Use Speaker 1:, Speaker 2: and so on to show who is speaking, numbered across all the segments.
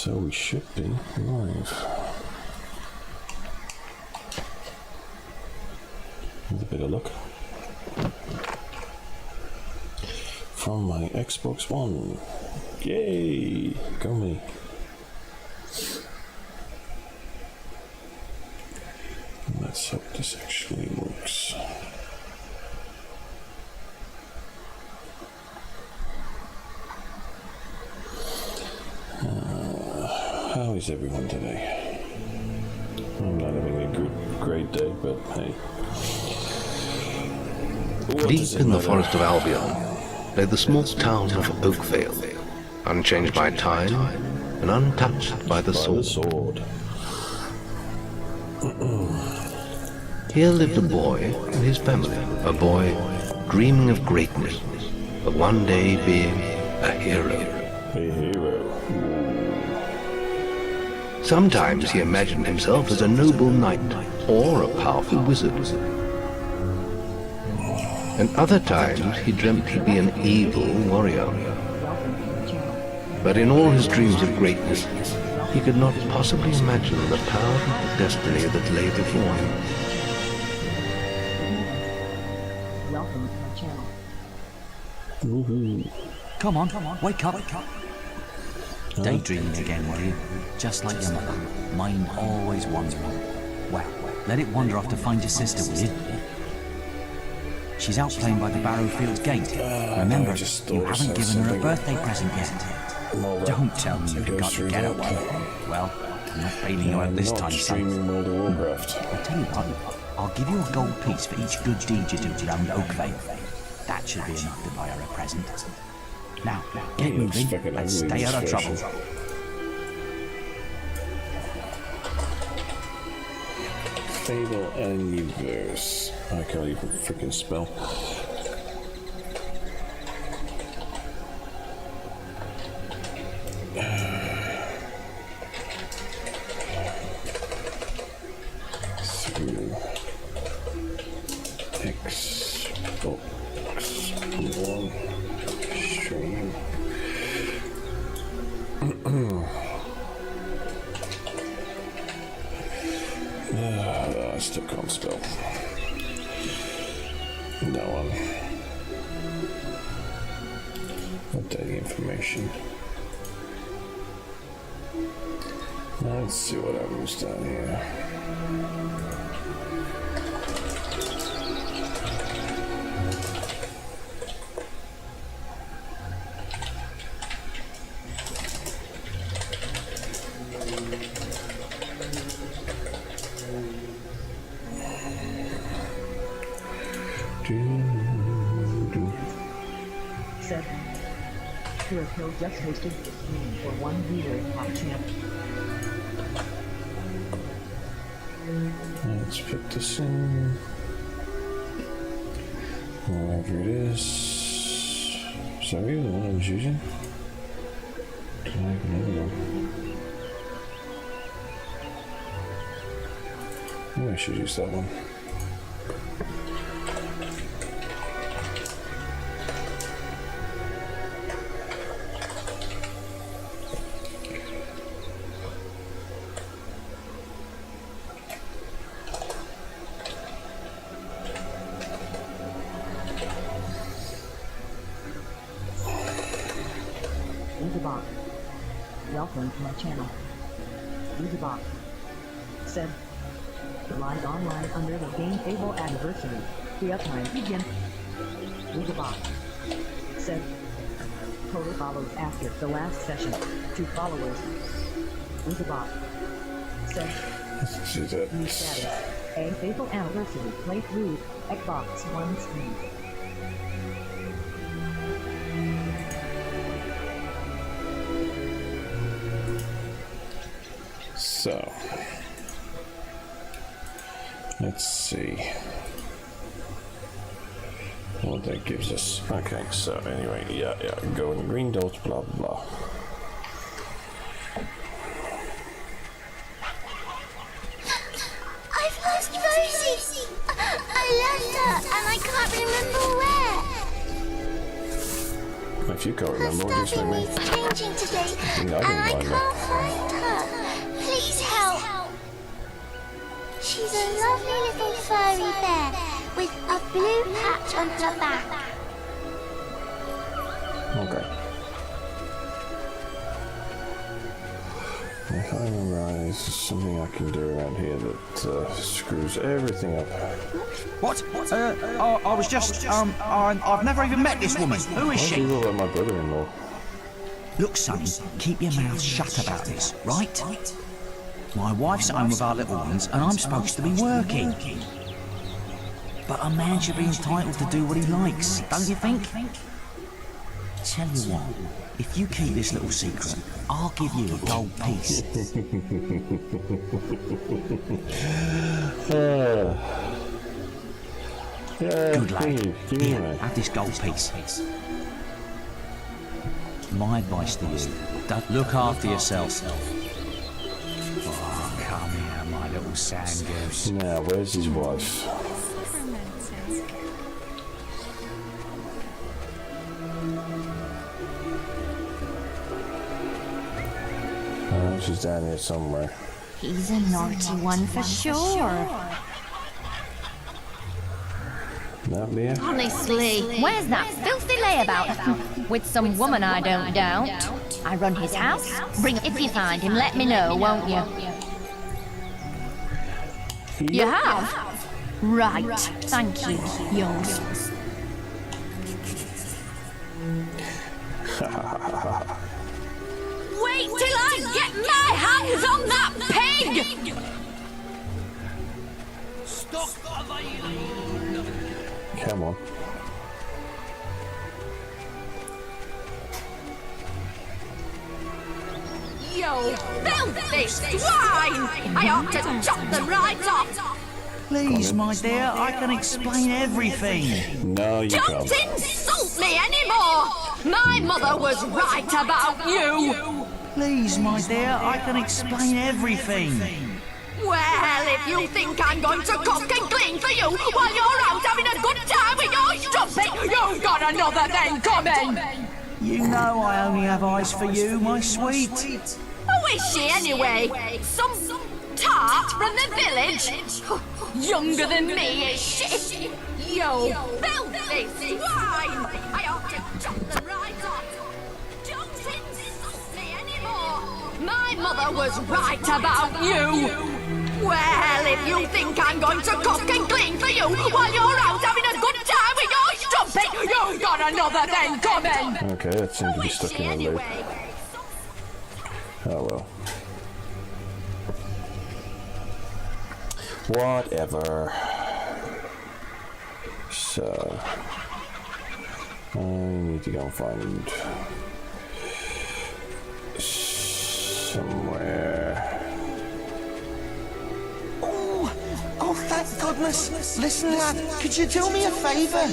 Speaker 1: So we should be live. With a bit of luck. From my Xbox One. Yay! Go me. Let's hope this actually works. How is everyone today? I'm not having a great day, but hey.
Speaker 2: Deep in the forest of Albion lay the small town of Oakvale, unchanged by time and untouched by the sword. Here lived a boy and his family, a boy dreaming of greatness, of one day being a hero.
Speaker 1: A hero.
Speaker 2: Sometimes he imagined himself as a noble knight or a powerful wizard. And other times he dreamt he'd be an evil warrior. But in all his dreams of greatness, he could not possibly imagine the power and destiny that lay before him.
Speaker 3: Welcome to my channel.
Speaker 1: Woohoo.
Speaker 4: Come on, wake up. Daydreaming again, will you? Just like your mother. Mind always wandering. Well, let it wander off to find your sister, will you? She's out playing by the Barrowfield gate. Remember, you haven't given her a birthday present yet. Don't tell me you forgot to get her one. Well, I'm not bailing you out this time, son. I'll tell you what, I'll give you a gold piece for each good deed you do around Oakvale. That should be enough to buy her a present. Now, get moving and stay out of trouble.
Speaker 1: Fable and Universe. I can't even freaking spell. Through Xbox One stream. I still can't spell. No one. Updating information. Let's see what happens down here.
Speaker 3: Hill just hosted the stream for one viewer top champ.
Speaker 1: Let's put this in. Wherever it is. Sorry, the one I was using. I have another one. Maybe I should use that one.
Speaker 3: Welcome to my channel. Box said live online under the game Fable anniversary. Pre-uptime begin. Box said total follows after the last session. 2 followers. Box said new status. A Fable anniversary playthrough. Xbox One stream.
Speaker 1: So, let's see what that gives us. Okay, so anyway, yeah, go in green dots, blah, blah.
Speaker 5: I've lost Rosie! I left her and I can't remember where.
Speaker 1: If you can't remember, what do you expect me?
Speaker 5: Changing today.
Speaker 1: and I
Speaker 5: can't find her. Please help. She's a lovely little furry bear with a blue patch on her back.
Speaker 1: Okay. I can't remember. There's something I can do around here that screws everything up.
Speaker 4: What? I was just, I've never even met this woman. Who is
Speaker 1: Why
Speaker 4: she?
Speaker 1: do you look like my brother-in-law?
Speaker 4: Look, son, keep your mouth shut about this, right? My wife's at home with our little ones, and I'm supposed to be working. But a man should be entitled to do what he likes, don't you think? Tell you what, if you keep this little secret, I'll give you a gold piece. Good lad. Here, have this gold piece. My advice to you, don't look after yourself. Oh, come here, my little sand goose.
Speaker 1: Now, where's his wife? Oh, she's down here somewhere.
Speaker 5: He's a naughty one for sure.
Speaker 1: Not there?
Speaker 6: Honestly, where's that filthy layabout? With some woman I don't doubt. I run his house. Bring if you find him, let me know, won't you? You have? Right. Thank you. Yours. Wait till I get my hands on that pig! Stop!
Speaker 1: Come on.
Speaker 6: Yo, filthy swine! I ought to chop them right off!
Speaker 4: Please, my dear, I can explain everything.
Speaker 1: No, you
Speaker 6: Don't
Speaker 1: can't.
Speaker 6: insult me anymore! My mother was right about you!
Speaker 4: Please, my dear, I can explain everything.
Speaker 6: Well, if you think I'm going to cook and clean for you while you're out having a good time with your strumpet, you've got another thing coming!
Speaker 4: You know I only have eyes for you, my sweet.
Speaker 6: Who is she anyway? Some tart from the village? Younger than me, is she? Yo, filthy swine! I ought to chop them right off! Don't insult me anymore! My mother was right about you! Well, if you think I'm going to cook and clean for you while you're out having a good time with your strumpet, you've got another thing coming!
Speaker 1: Okay, that seems to be stuck in a loop. Oh well. Whatever. So I need to go and find somewhere.
Speaker 7: Oh, thank goodness. Listen, lad, could you do me a favour?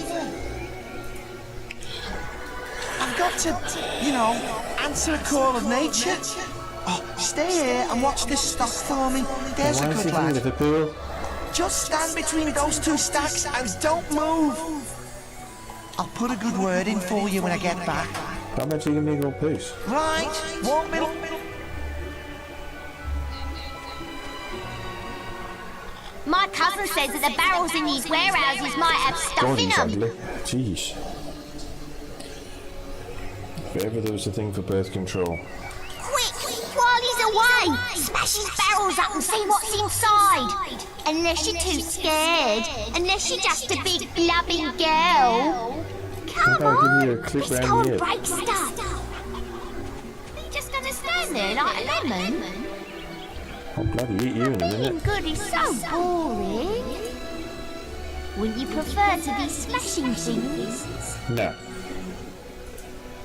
Speaker 7: I've got to, answer a call of nature. Oh, stay here and watch this stock for me. There's a good lad.
Speaker 1: Liverpool?
Speaker 7: Just stand between those two stacks and don't move. I'll put a good word in for you when I get back.
Speaker 1: How much are you gonna make a piece?
Speaker 7: Right, 1 minute.
Speaker 5: My cousin says that the barrels in these warehouses might have stuff in them.
Speaker 1: Sadly. Jeez. If ever there was a thing for birth control.
Speaker 5: Quick, while he's away, smash his barrels up and see what's inside. Unless you're too scared. Unless you're just a big blubbing girl. Come
Speaker 1: I'll give you a
Speaker 5: on,
Speaker 1: clip
Speaker 5: let's
Speaker 1: round
Speaker 5: go
Speaker 1: the
Speaker 5: and
Speaker 1: ear.
Speaker 5: break stuff.
Speaker 6: You just gonna stand there like a lemon?
Speaker 1: I'll bloody eat you in a
Speaker 5: Being
Speaker 1: minute.
Speaker 5: good is so boring. Wouldn't you prefer to be smashing things?
Speaker 1: No.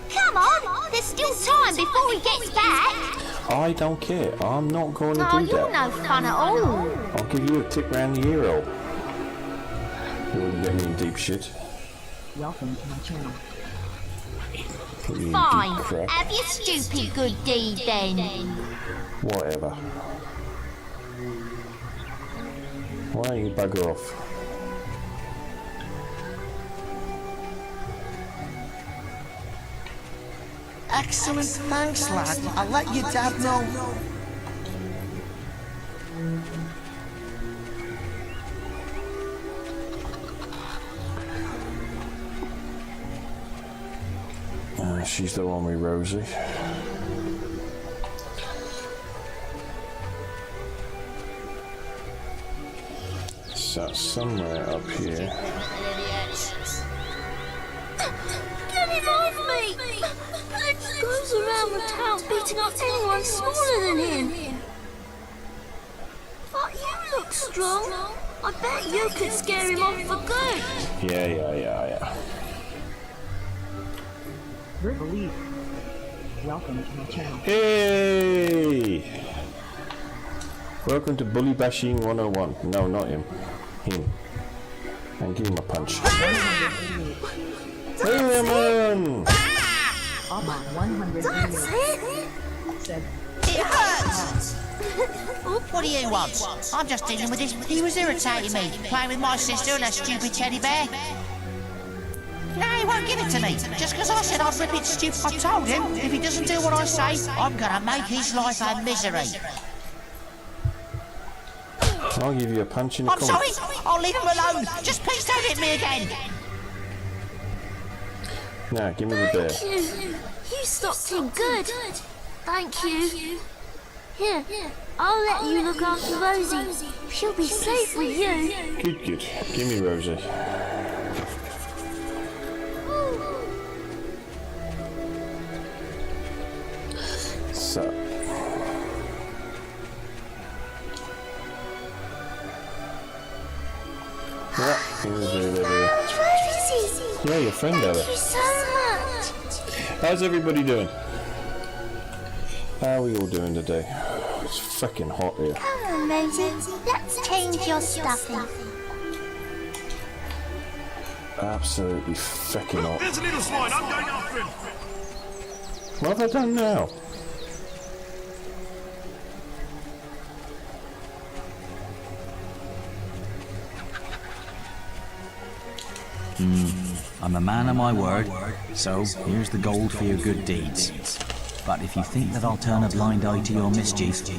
Speaker 5: Come on, there's still time before he gets back.
Speaker 1: I don't care. I'm not going to
Speaker 5: Oh,
Speaker 1: do
Speaker 5: you're
Speaker 1: that.
Speaker 5: no fun at all.
Speaker 1: I'll give you a tick round the ear hole. You wouldn't get me in deep shit.
Speaker 3: Welcome to my channel.
Speaker 1: Put me in
Speaker 5: Fine,
Speaker 1: deep crap.
Speaker 5: have your stupid good deed then.
Speaker 1: Whatever. Why don't you bugger off?
Speaker 7: Excellent, thanks, lad. I'll let your dad know.
Speaker 1: She's the one with Rosie. So somewhere up here.
Speaker 8: Get him off me! He goes around the town beating up anyone smaller than him. But you look strong. I bet you could scare him off for good.
Speaker 1: Yeah.
Speaker 3: WolfieD, welcome to my channel.
Speaker 1: Hey! Welcome to Bully Bashing 101. No, not him. Him. And give him a punch. Hey, man!
Speaker 3: Almost 188. Said,
Speaker 9: It hurts! What do you want? I'm just dealing with this. He was irritating me, playing with my sister and her stupid teddy bear. No, he won't give it to me. Just because I said I'd rip it stupid. I told him, if he doesn't do what I say, I'm gonna make his life a misery.
Speaker 1: I'll give you a punch in the
Speaker 9: I'm
Speaker 1: corner.
Speaker 9: sorry, I'll leave him alone. Just please don't hit me again.
Speaker 1: Now, give me the bear.
Speaker 8: Thank you. You stopped him good. Thank you. Here, I'll let you look after Rosie. She'll be safe with you.
Speaker 1: Good. Give me Rosie. So. Yeah, here's Rosie.
Speaker 8: Rosie!
Speaker 1: Yeah, your friend Ella.
Speaker 8: Thank you so much.
Speaker 1: How's everybody doing? How are we all doing today? It's fucking hot here.
Speaker 8: Come on, Rosie. Let's change your stuffing.
Speaker 1: Absolutely fucking hot.
Speaker 10: There's a little swine, I'm going after him.
Speaker 1: What have I done now?
Speaker 4: I'm a man of my word, so here's the gold for your good deeds. But if you think that I'll turn a blind eye to your mischief, you're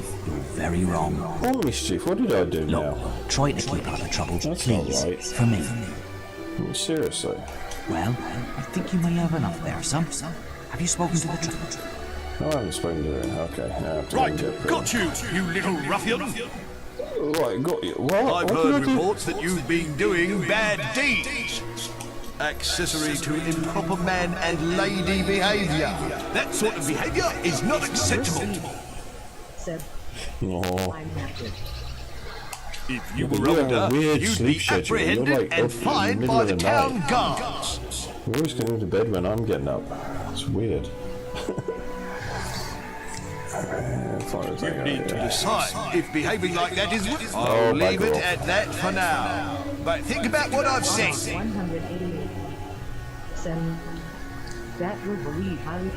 Speaker 4: very wrong.
Speaker 1: Oh, mischief, what did I do
Speaker 4: Look,
Speaker 1: now?
Speaker 4: try to keep out of trouble,
Speaker 1: That's
Speaker 4: please,
Speaker 1: not right.
Speaker 4: for me.
Speaker 1: Seriously.
Speaker 4: Well, I think you may have enough there, son. Have you spoken to the truth?
Speaker 1: No, I haven't spoken to her. Okay, now I have to
Speaker 10: Right,
Speaker 1: interpret.
Speaker 10: got you, you little ruffian.
Speaker 1: Right, got you. What?
Speaker 10: I've
Speaker 1: What did
Speaker 10: heard
Speaker 1: I do?
Speaker 10: reports that you've been doing bad deeds. Accessory to improper man and lady behaviour. That sort of behaviour is not acceptable.
Speaker 3: said,
Speaker 1: No.
Speaker 3: I'm captive.
Speaker 10: If you
Speaker 1: but
Speaker 10: were
Speaker 1: you have a
Speaker 10: older,
Speaker 1: weird
Speaker 10: you'd
Speaker 1: sleep
Speaker 10: be
Speaker 1: schedule. You're
Speaker 10: apprehended
Speaker 1: like
Speaker 10: and
Speaker 1: up in the
Speaker 10: fined
Speaker 1: middle
Speaker 10: by
Speaker 1: of
Speaker 10: the
Speaker 1: the
Speaker 10: town
Speaker 1: night.
Speaker 10: guards.
Speaker 1: You're always going to bed when I'm getting up. It's weird.
Speaker 10: You need to decide if behaving like that is...
Speaker 1: Oh,
Speaker 10: I'll leave
Speaker 1: bugger
Speaker 10: it
Speaker 1: off.
Speaker 10: at that for now. But think about what I've said.
Speaker 3: 188. Said, that WolfieD highly.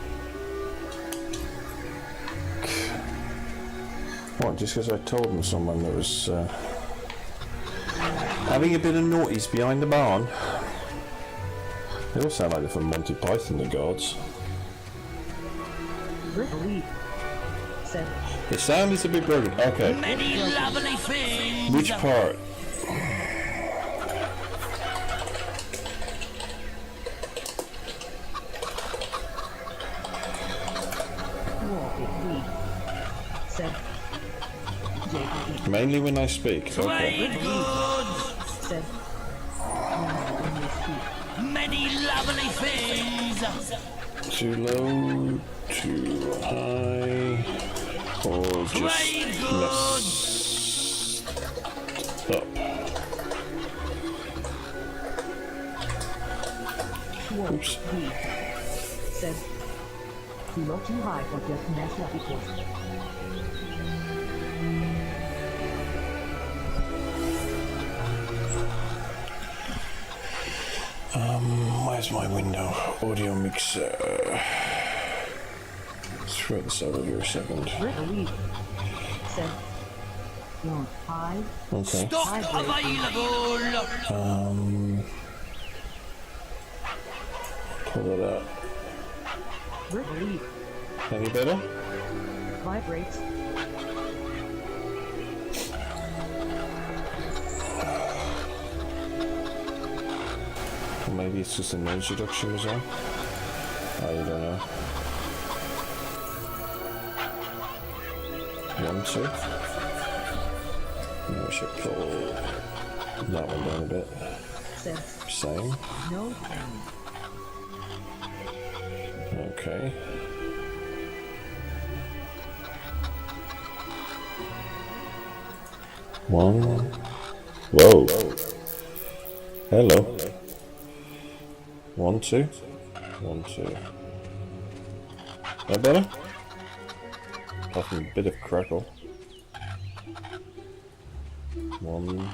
Speaker 1: What, just because I told them someone that was having a bit of naughties behind the barn? They all sound like they're from Monty Python, the gods.
Speaker 3: WolfieD said,
Speaker 1: The sound is a bit broken. Okay.
Speaker 4: Many lovely things.
Speaker 1: Which part?
Speaker 3: WolfieD said, JPE
Speaker 1: Mainly when I speak. Okay.
Speaker 3: said, when you speak.
Speaker 4: Many lovely things.
Speaker 1: Too low, too high, or just messed up. Oops.
Speaker 3: WolfieD said, too low, too high, or just mess up equals.
Speaker 1: Where's my window? Audio mixer. Let's throw this over here a second.
Speaker 3: WolfieD said, no, high,
Speaker 1: Okay.
Speaker 4: Stock available.
Speaker 1: Pull it up.
Speaker 3: Relief.
Speaker 1: Any better?
Speaker 3: Vibrates.
Speaker 1: Or maybe it's just a noise reduction as well. I don't know. 1, 2. Maybe we should pull that one down a bit. Same.
Speaker 3: No pain.
Speaker 1: Okay. One. Whoa. Hello. 1, 2. 1, 2. That better? Apart from a bit of crackle. 1.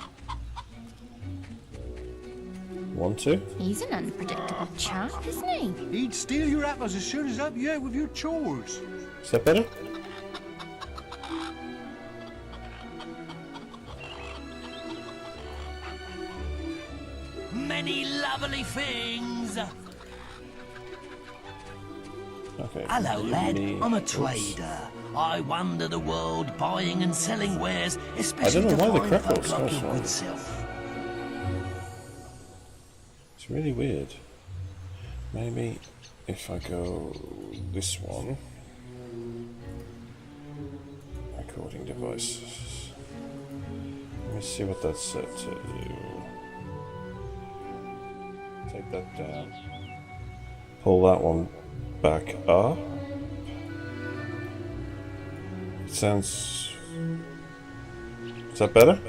Speaker 1: 1, 2.
Speaker 5: He's an unpredictable chap, isn't he?
Speaker 10: He'd steal your apples as soon as help you out with your chores.
Speaker 1: Is that better?
Speaker 7: Many lovely things.
Speaker 1: Okay.
Speaker 7: Hello, lad.
Speaker 1: Many-
Speaker 7: I'm a
Speaker 1: Oops.
Speaker 7: trader. I wander the world buying and selling wares, especially
Speaker 1: know
Speaker 7: to
Speaker 1: why the
Speaker 7: fine
Speaker 1: crackle
Speaker 7: folk like
Speaker 1: smells
Speaker 7: your
Speaker 1: wrong.
Speaker 7: good self.
Speaker 1: It's really weird. Maybe if I go this one. Recording devices. Let me see what that's set to. Take that down. Pull that one back up. It sounds... Is that better?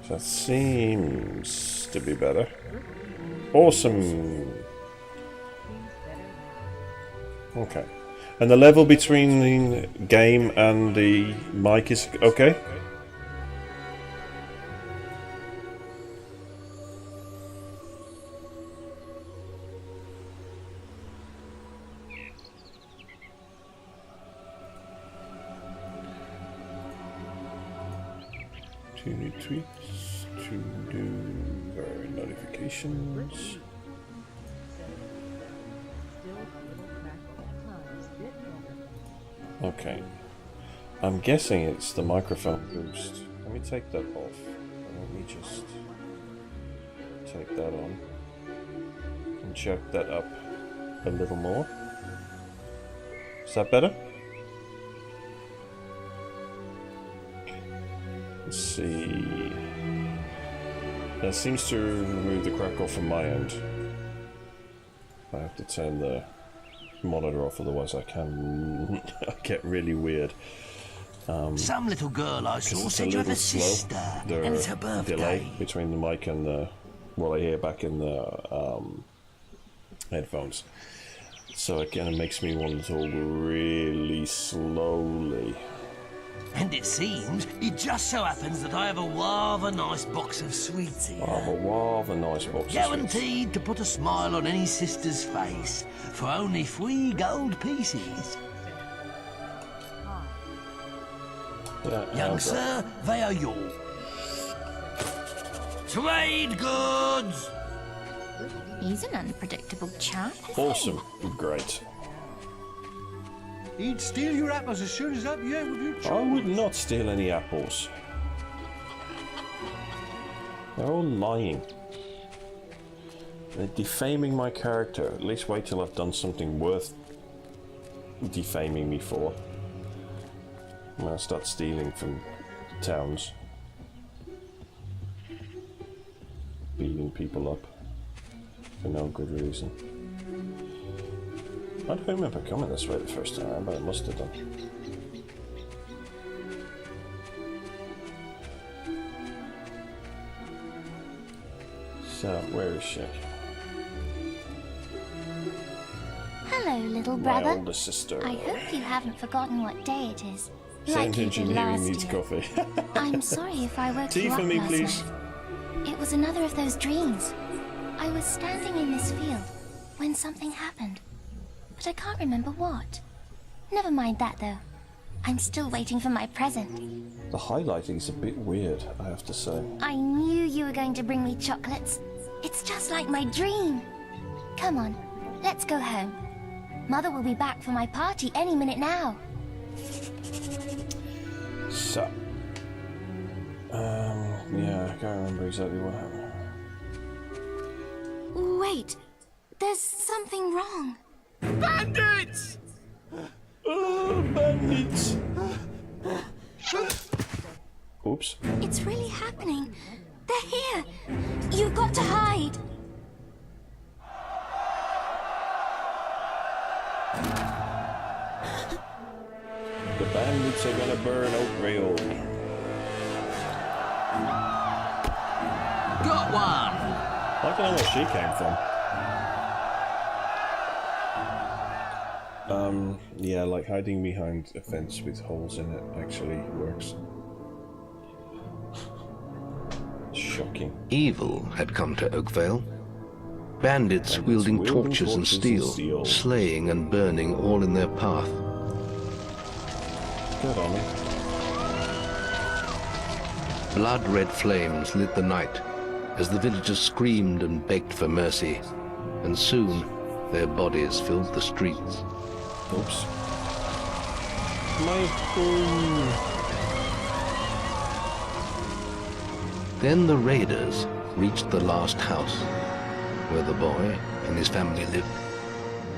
Speaker 1: That seems to be better. Awesome. Okay. And the level between the game and the mic is okay? Two new tweets to do notifications.
Speaker 3: Still a little crackle at times. Bit better.
Speaker 1: Okay. I'm guessing it's the microphone boost. Let me take that off. Let me just take that on and check that up a little more. Is that better? Let's see. That seems to remove the crackle from my end. I have to turn the monitor off, otherwise I can get really weird.
Speaker 7: Some little girl I saw said you have a sister, and it's her birthday.
Speaker 1: Delay between the mic and the what I hear back in the headphones. So it kind of makes me want to talk really slowly.
Speaker 7: And it seems it just so happens that I have a rather nice box of sweets here.
Speaker 1: I have a rather nice box of sweets.
Speaker 7: Guaranteed to put a smile on any sister's face for only 3 gold pieces.
Speaker 1: Yeah,
Speaker 7: Young sir, they are yours. Trade goods!
Speaker 5: He's an unpredictable chap.
Speaker 1: Awesome. Great.
Speaker 10: He'd steal your apples as soon as help you out with your chores.
Speaker 1: I would not steal any apples. They're all lying. They're defaming my character. At least wait till I've done something worth defaming me for. I'm gonna start stealing from towns. Beating people up for no good reason. I don't remember coming this way the first time, but I must have done. So, where is she?
Speaker 8: Hello, little
Speaker 1: My
Speaker 8: brother.
Speaker 1: older sister.
Speaker 8: I hope you haven't forgotten what day it is.
Speaker 1: Sound
Speaker 8: Like you did
Speaker 1: engineering
Speaker 8: last
Speaker 1: needs
Speaker 8: year.
Speaker 1: coffee.
Speaker 8: I'm sorry if I woke
Speaker 1: Tea
Speaker 8: you
Speaker 1: for
Speaker 8: up
Speaker 1: me,
Speaker 8: last
Speaker 1: please.
Speaker 8: night. It was another of those dreams. I was standing in this field when something happened, but I can't remember what. Never mind that, though. I'm still waiting for my present.
Speaker 1: The highlighting's a bit weird, I have to say.
Speaker 8: I knew you were going to bring me chocolates. It's just like my dream. Come on, let's go home. Mother will be back for my party any minute now.
Speaker 1: So, yeah, I can't remember exactly what happened.
Speaker 8: Wait, there's something wrong.
Speaker 10: Bandits!
Speaker 1: Oh, bandits! Oops.
Speaker 8: It's really happening. They're here. You've got to hide.
Speaker 1: The bandits are gonna burn Oakvale.
Speaker 4: Got one!
Speaker 1: I don't know where she came from. Yeah, like hiding behind a fence with holes in it actually works. Shocking.
Speaker 2: Evil had come to Oakvale. Bandits wielding torches and steel, slaying and burning all in their path.
Speaker 1: Good on me.
Speaker 2: Blood-red flames lit the night as the villagers screamed and begged for mercy, and soon their bodies filled the streets.
Speaker 1: Oops. My home.
Speaker 2: Then the raiders reached the last house where the boy and his family lived.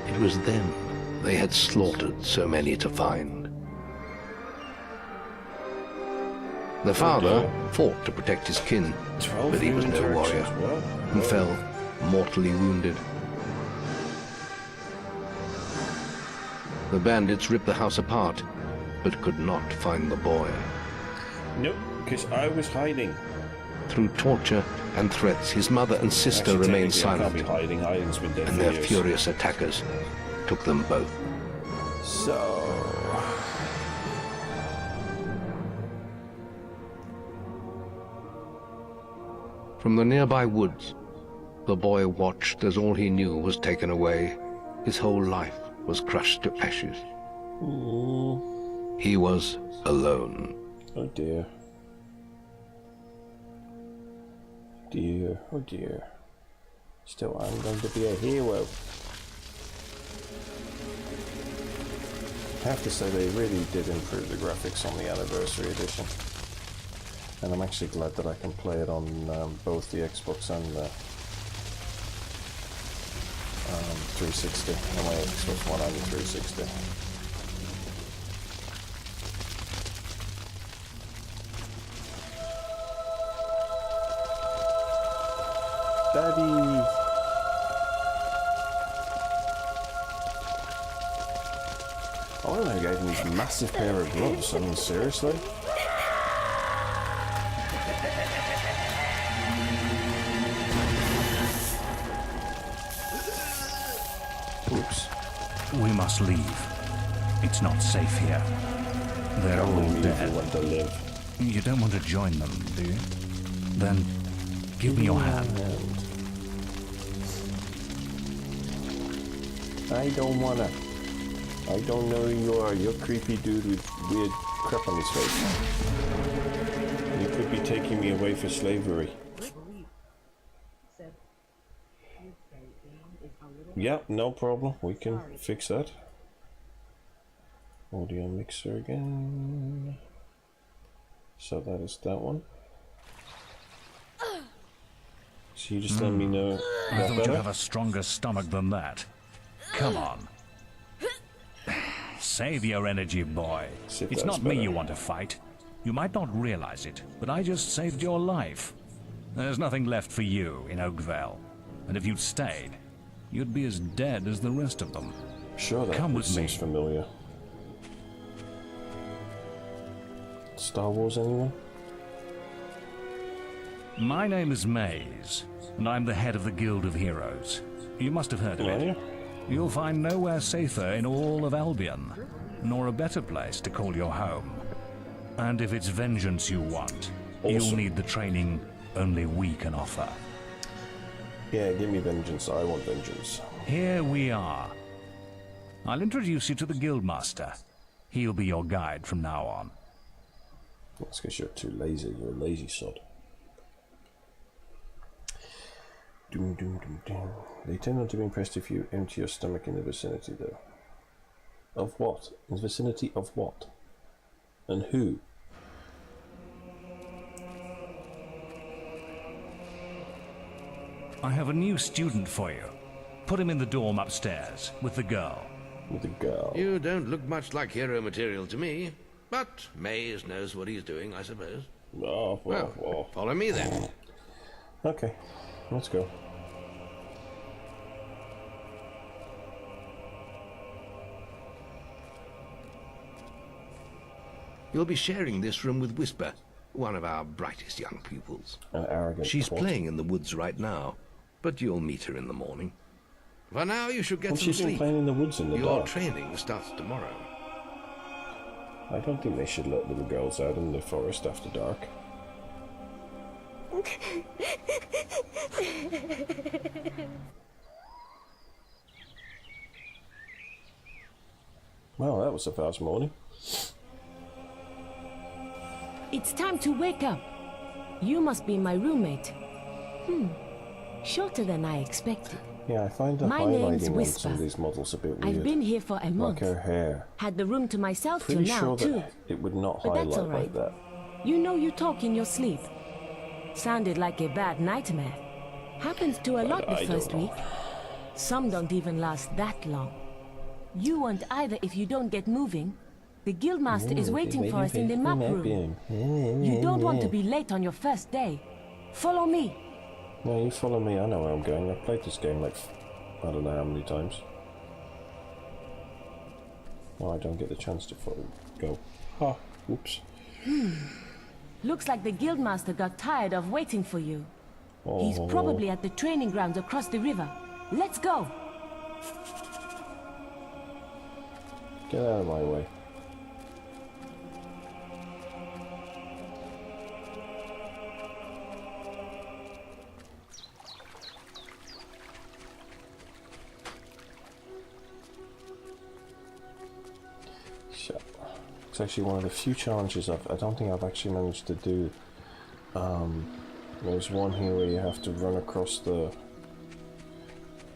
Speaker 2: It was them they had slaughtered so many to find. The father fought to protect his kin, but he was no warrior and fell mortally wounded. The bandits ripped the house apart, but could not find the boy.
Speaker 1: Nope, because I was hiding.
Speaker 2: Through torture and threats, his mother and sister remained silent,
Speaker 1: Hiding's been dead
Speaker 2: and
Speaker 1: for
Speaker 2: their
Speaker 1: years.
Speaker 2: furious attackers took them both.
Speaker 1: So...
Speaker 2: From the nearby woods, the boy watched as all he knew was taken away. His whole life was crushed to ashes.
Speaker 1: Ooh.
Speaker 2: He was alone.
Speaker 1: Oh dear. Dear, oh dear. Still, I'm going to be a hero. I have to say they really did improve the graphics on the Anniversary Edition. And I'm actually glad that I can play it on both the Xbox and the 360. On my Xbox One and the 360. Daddy! I wonder who gave me these massive pair of gloves. I mean, seriously? Oops.
Speaker 4: We must leave. It's not safe here. They're all dead.
Speaker 1: Want to live.
Speaker 4: You don't want to join them, do you? Then give me your hand.
Speaker 1: I don't wanna. I don't know who you are. You're a creepy dude with weird crap on his face. You could be taking me away for slavery. Yeah, no problem. We can fix that. Audio mixer again. So that is that one. So you just let me know.
Speaker 4: I thought you'd have a stronger stomach than that. Come on. Save your energy, boy. It's not me you want to fight. You might not realize it, but I just saved your life. There's nothing left for you in Oakvale. And if you'd stayed, you'd be as dead as the rest of them.
Speaker 1: Sure, that
Speaker 4: Come with me.
Speaker 1: seems familiar. Star Wars, anyone?
Speaker 4: My name is Maze, and I'm the head of the Guild of Heroes. You must have heard of it. You'll find nowhere safer in all of Albion, nor a better place to call your home. And if it's vengeance you want, you'll need the training only we can offer.
Speaker 1: Yeah, give me vengeance. I want vengeance.
Speaker 4: Here we are. I'll introduce you to the Guildmaster. He'll be your guide from now on.
Speaker 1: That's because you're too lazy. You're a lazy sod. Doom, doom, doom, doom. They tend not to be impressed if you empty your stomach in the vicinity, though. Of what? In the vicinity of what? And who?
Speaker 11: I have a new student for you. Put him in the dorm upstairs, with the girl.
Speaker 1: With the girl.
Speaker 2: You don't look much like hero material to me, but Maze knows what he's doing, I suppose.
Speaker 1: Oh, well.
Speaker 2: Follow me then.
Speaker 1: Okay, let's go.
Speaker 2: You'll be sharing this room with Whisper, one of our brightest young pupils.
Speaker 1: An arrogant
Speaker 2: She's
Speaker 1: twat.
Speaker 2: playing in the woods right now, but you'll meet her in the morning. For now, you should get
Speaker 1: Well,
Speaker 2: some
Speaker 1: she's been
Speaker 2: sleep.
Speaker 1: playing in the woods in the
Speaker 2: Your
Speaker 1: dark.
Speaker 2: training starts tomorrow.
Speaker 1: I don't think they should let little girls out in the forest after dark. Well, that was a fast morning.
Speaker 12: It's time to wake up. You must be my roommate. Shorter than I expected.
Speaker 1: Yeah, I find the
Speaker 12: My name's
Speaker 1: highlighting on some
Speaker 12: Whisper.
Speaker 1: of these models a bit weird.
Speaker 12: I've been here for a
Speaker 1: Like
Speaker 12: month.
Speaker 1: her hair.
Speaker 12: Had the room to myself till
Speaker 1: Pretty
Speaker 12: now,
Speaker 1: sure
Speaker 12: too.
Speaker 1: that it would not
Speaker 12: But
Speaker 1: highlight
Speaker 12: that's all
Speaker 1: like
Speaker 12: right.
Speaker 1: that.
Speaker 12: You know you talk in your sleep. Sounded like a bad nightmare. Happens to a lot the
Speaker 1: I
Speaker 12: first
Speaker 1: don't know.
Speaker 12: week. Some don't even last that long. You won't either if you don't get moving. The guildmaster is waiting for us in the map room. You don't want to be late on your first day. Follow me.
Speaker 1: No, you follow me, I know where I'm going. I've played this game like, I don't know how many times. Well, I don't get the chance to go. Ha, whoops.
Speaker 12: Looks like the guildmaster got tired of waiting for you. He's
Speaker 1: Oh.
Speaker 12: probably at the training grounds across the river. Let's go.
Speaker 1: Get out of my way. So, it's actually one of the few challenges I don't think I've actually managed to do. There's one here where you have to run across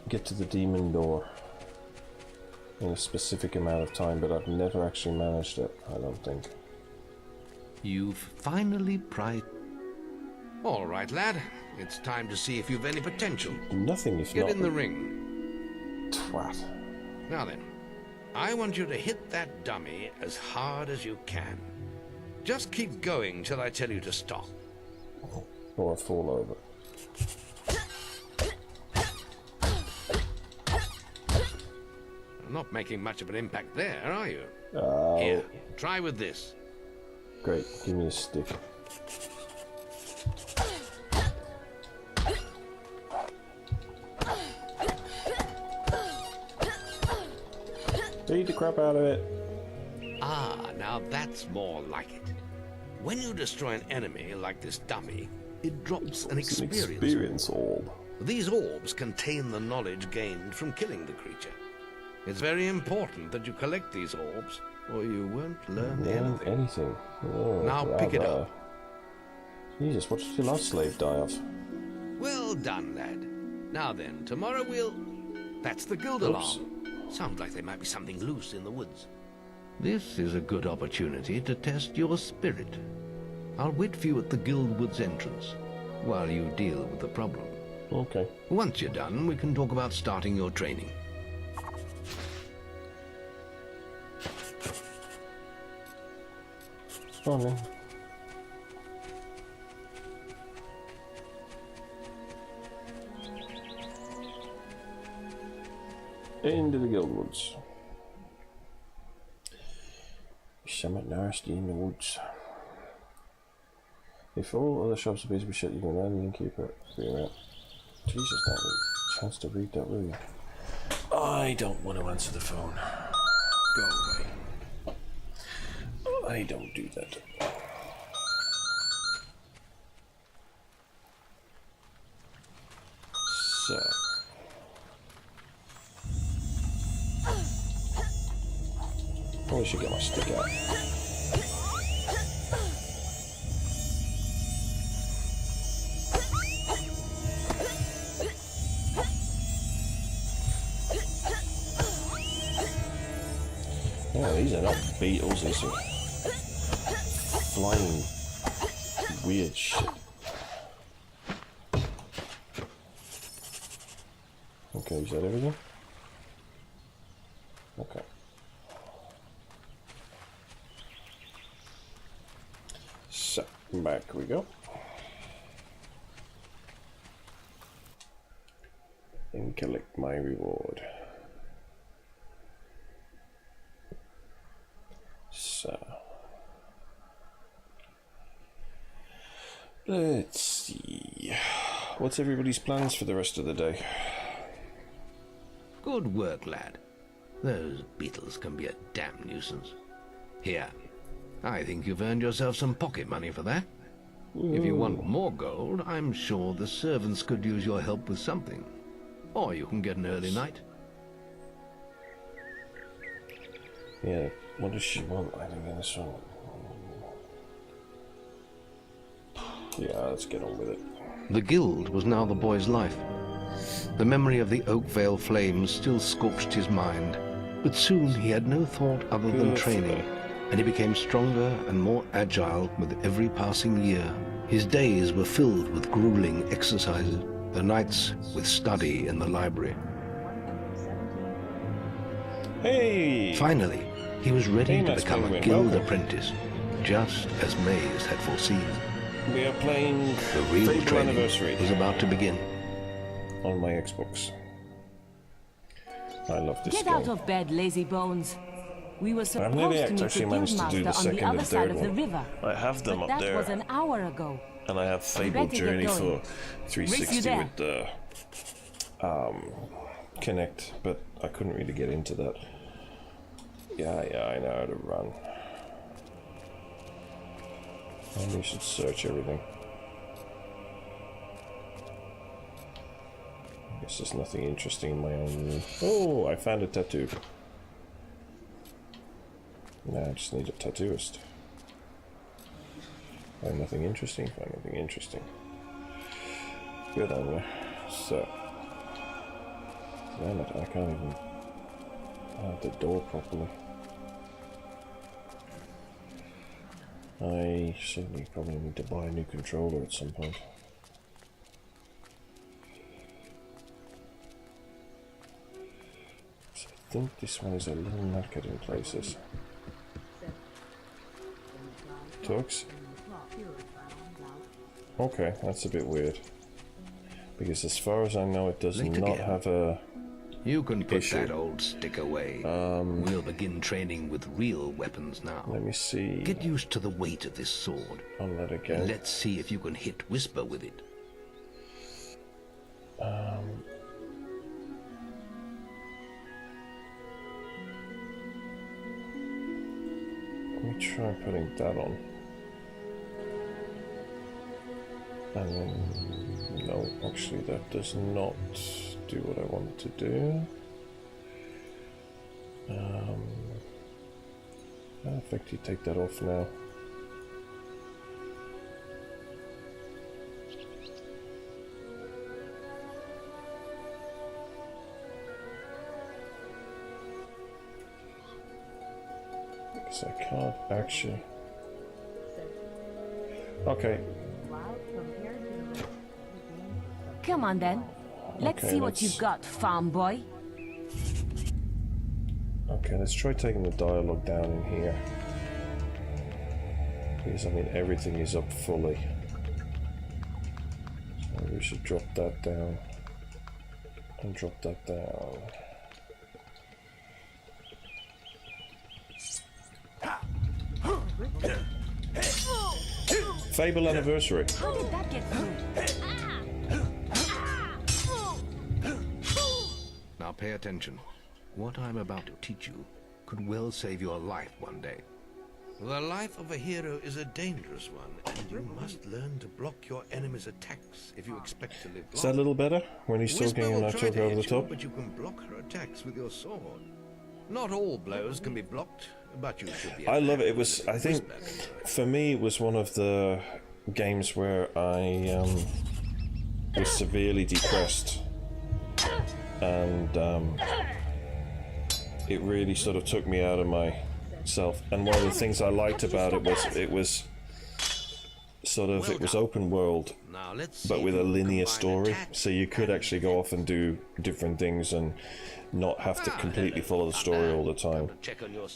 Speaker 1: get to the demon door in a specific amount of time, but I've never actually managed it, I don't think.
Speaker 2: You've finally pried. All right, lad. It's time to see if you've any potential.
Speaker 1: Nothing if
Speaker 2: Get
Speaker 1: not
Speaker 2: in the ring.
Speaker 1: twat.
Speaker 2: Now then, I want you to hit that dummy as hard as you can. Just keep going till I tell you to stop.
Speaker 1: Or I fall over.
Speaker 2: Not making much of an impact there, are you?
Speaker 1: Oh,
Speaker 2: Here, try with this.
Speaker 1: great. Give me a stick. Beat the crap out of it.
Speaker 2: Ah, now that's more like it. When you destroy an enemy like this dummy, it drops an
Speaker 1: It's an
Speaker 2: experience.
Speaker 1: experience orb.
Speaker 2: These orbs contain the knowledge gained from killing the creature. It's very important that you collect these orbs, or you won't learn anything.
Speaker 1: Oh,
Speaker 2: Now pick it
Speaker 1: bravo.
Speaker 2: up.
Speaker 1: Jesus, what did your last slave die of?
Speaker 2: Well done, lad. Now then, tomorrow we'll... That's the guild alarm. Sounds like there might be something loose in the woods. This is a good opportunity to test your spirit. I'll wait for you at the guild woods entrance, while you deal with the problem.
Speaker 1: Okay.
Speaker 2: Once you're done, we can talk about starting your training.
Speaker 1: Go on then. Into the guild woods. Something nasty in the woods. If all other shops are basically shut, you can land the innkeeper. Jesus, not a chance to read that, will you? I don't want to answer the phone. Go away. I don't do that. So. Probably should get my stick out. Yeah, these are not beetles, these are flying weird shit. Okay, is that everything? Okay. So, back we go. And collect my reward. So, let's see. What's everybody's plans for the rest of the day?
Speaker 2: Good work, lad. Those beetles can be a damn nuisance. Here, I think you've earned yourself some pocket money for that. If you want more gold, I'm sure the servants could use your help with something. Or you can get an early night.
Speaker 1: Yeah, what does she want? I think in this one. Yeah, let's get on with it.
Speaker 2: The guild was now the boy's life. The memory of the Oakvale flames still scorched his mind, but soon he had no thought other than training, and he became stronger and more agile with every passing year. His days were filled with grueling exercises, the nights with study in the library.
Speaker 1: Hey!
Speaker 2: Finally, he was ready to become a guild apprentice, just as Maze had foreseen.
Speaker 1: We are playing
Speaker 2: the real
Speaker 1: Fable
Speaker 2: training
Speaker 1: Anniversary
Speaker 2: was about to begin.
Speaker 1: On my Xbox. I love this
Speaker 12: Get
Speaker 1: game.
Speaker 12: out of bed, lazy bones. We were supposed to meet the
Speaker 1: actually managed to do the
Speaker 12: guildmaster on the
Speaker 1: second
Speaker 12: other
Speaker 1: and
Speaker 12: side
Speaker 1: third
Speaker 12: of the
Speaker 1: one.
Speaker 12: river.
Speaker 1: I have them
Speaker 12: But
Speaker 1: up
Speaker 12: that
Speaker 1: there.
Speaker 12: was an hour ago.
Speaker 1: And I have Fable
Speaker 12: better get
Speaker 1: Journey
Speaker 12: going.
Speaker 1: for
Speaker 12: Race
Speaker 1: 360
Speaker 12: you there.
Speaker 1: with the Kinect, but I couldn't really get into that. Yeah, I know how to run. Maybe I should search everything. I guess there's nothing interesting in my own room. Oh, I found a tattoo. Now I just need a tattooist. Find nothing interesting, find nothing interesting. Good on you. So. Damn it, I can't even have the door properly. I certainly probably need to buy a new controller at some point. So I think this one is a little knackered in places. Talks? Okay, that's a bit weird. Because as far as I know, it does not have a...
Speaker 2: You can put that old stick away. We'll begin training with real weapons now.
Speaker 1: Let me see.
Speaker 2: Get used to the weight of this sword.
Speaker 1: On that again.
Speaker 2: And let's see if you can hit Whisper with it.
Speaker 1: Let me try putting that on. And then, no, actually that does not do what I want it to do. In fact, you take that off now. Because I can't actually... Okay.
Speaker 12: Come on then. Let's see what you've got, farm boy.
Speaker 1: Okay, let's try taking the dialogue down in here. Because I mean everything is up fully. So we should drop that down. And drop that down. Fable Anniversary.
Speaker 12: How did that get through?
Speaker 2: Now pay attention. What I'm about to teach you could well save your life one day. The life of a hero is a dangerous one, and you must learn to block your enemy's attacks if you expect to live long.
Speaker 1: Is that a little better when he's talking and I talk over the top?
Speaker 2: But you can block her attacks with your sword. Not all blows can be blocked, but you should be.
Speaker 1: I love it. It was, I think, for me, it was one of the games where I was severely depressed, and it really sort of took me out of myself. And one of the things I liked about it was sort of, it was open world, but with a linear story, so you could actually go off and do different things and not have to completely follow the story all the time.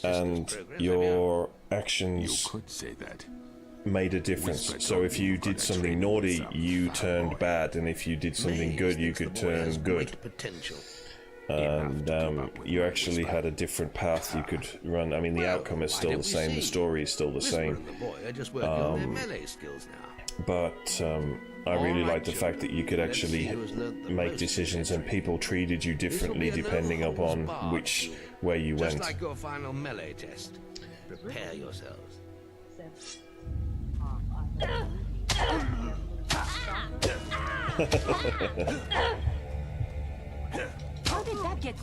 Speaker 1: And your actions made a difference. So if you did something naughty, you turned bad, and if you did something good, you could turn good. And you actually had a different path you could run. I mean, the outcome is still the same, the story is still the same. But I really liked the fact that you could actually make decisions and people treated you differently depending upon which way you went.
Speaker 2: Just like your final melee test. Prepare yourselves.
Speaker 12: How did that get?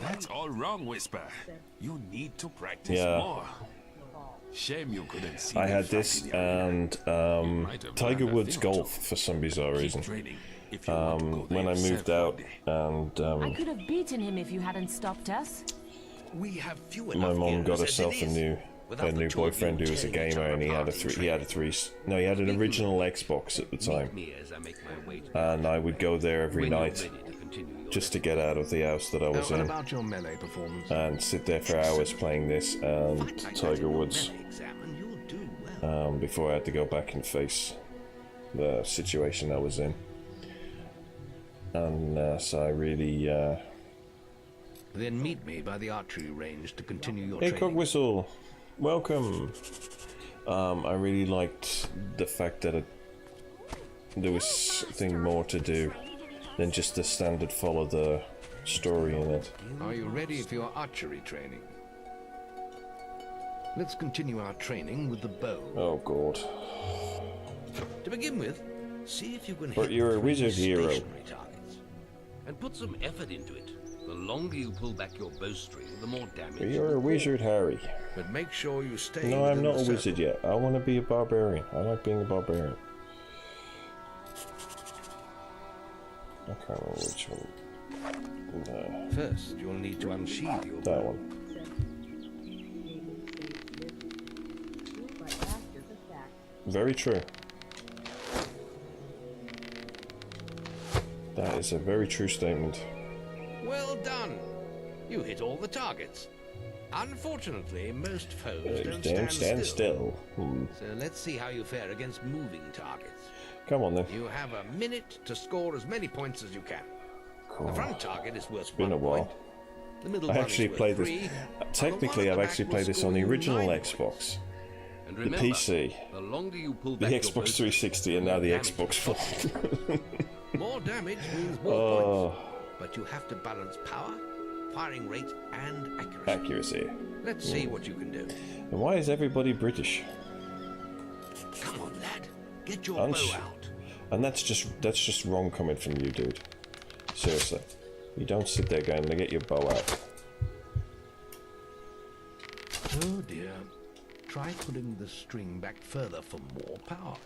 Speaker 13: That's all wrong, Whisper. You need to practice more. Shame you couldn't see.
Speaker 1: I had this and Tiger Woods Golf for some bizarre reason. When I moved out, and
Speaker 12: I could have beaten him if you hadn't stopped us.
Speaker 1: my mom got herself a new boyfriend who was a gamer, and he had an original Xbox at the time, and I would go there every night just to get out of the house that I was in and sit there for hours playing this and Tiger Woods before I had to go back and face the situation I was in. And so I really
Speaker 2: Then meet me by the archery range to continue your
Speaker 1: Hey,
Speaker 2: training.
Speaker 1: Cogwhistle, welcome. I really liked the fact that there was something more to do than just the standard follow the story in it.
Speaker 2: Are you ready for your archery training? Let's continue our training with the bow.
Speaker 1: Oh god.
Speaker 2: To begin with, see if you can
Speaker 1: But
Speaker 2: hit
Speaker 1: you're a
Speaker 2: 3
Speaker 1: wizard hero.
Speaker 2: stationary targets. And put some effort into it. The longer you pull back your bowstring, the more damage.
Speaker 1: But you're a wizard, Harry.
Speaker 2: But make sure you stay.
Speaker 1: No, I'm
Speaker 2: within
Speaker 1: not
Speaker 2: the
Speaker 1: a wizard
Speaker 2: circle.
Speaker 1: yet. I want to be a barbarian. I like being a barbarian. I can't remember which one. No.
Speaker 2: First, you'll need to unsheathe your
Speaker 1: That one. Very true. That is a very true statement.
Speaker 2: Well done. You hit all the targets. Unfortunately, most foes
Speaker 1: Don't stand still.
Speaker 2: So let's see how you fare against moving targets.
Speaker 1: Come on then.
Speaker 2: You have a minute to score as many points as you can.
Speaker 1: Cool.
Speaker 2: The front target is worth
Speaker 1: It's been a
Speaker 2: 1
Speaker 1: while.
Speaker 2: point. The middle
Speaker 1: I
Speaker 2: one
Speaker 1: actually
Speaker 2: is worth
Speaker 1: played
Speaker 2: 3,
Speaker 1: this.
Speaker 2: and
Speaker 1: Technically,
Speaker 2: the
Speaker 1: I've
Speaker 2: one at
Speaker 1: actually
Speaker 2: the back
Speaker 1: played
Speaker 2: will
Speaker 1: this
Speaker 2: score
Speaker 1: on the
Speaker 2: you
Speaker 1: original
Speaker 2: 9
Speaker 1: Xbox,
Speaker 2: points. And
Speaker 1: the
Speaker 2: remember,
Speaker 1: PC,
Speaker 2: the longer you pull
Speaker 1: the
Speaker 2: back your
Speaker 1: Xbox
Speaker 2: bowstring,
Speaker 1: 360, and now the Xbox One.
Speaker 2: more damage means more
Speaker 1: Oh.
Speaker 2: points. But you have to balance power, firing rate, and accuracy.
Speaker 1: Accuracy.
Speaker 2: Let's see what you can do.
Speaker 1: And why is everybody British?
Speaker 2: Come on, lad. Get your
Speaker 1: Aren't
Speaker 2: bow
Speaker 1: you?
Speaker 2: out.
Speaker 1: And that's just wrong coming from you, dude. Seriously, you don't sit there going to get your bow out.
Speaker 2: Oh dear. Try pulling the string back further for more power.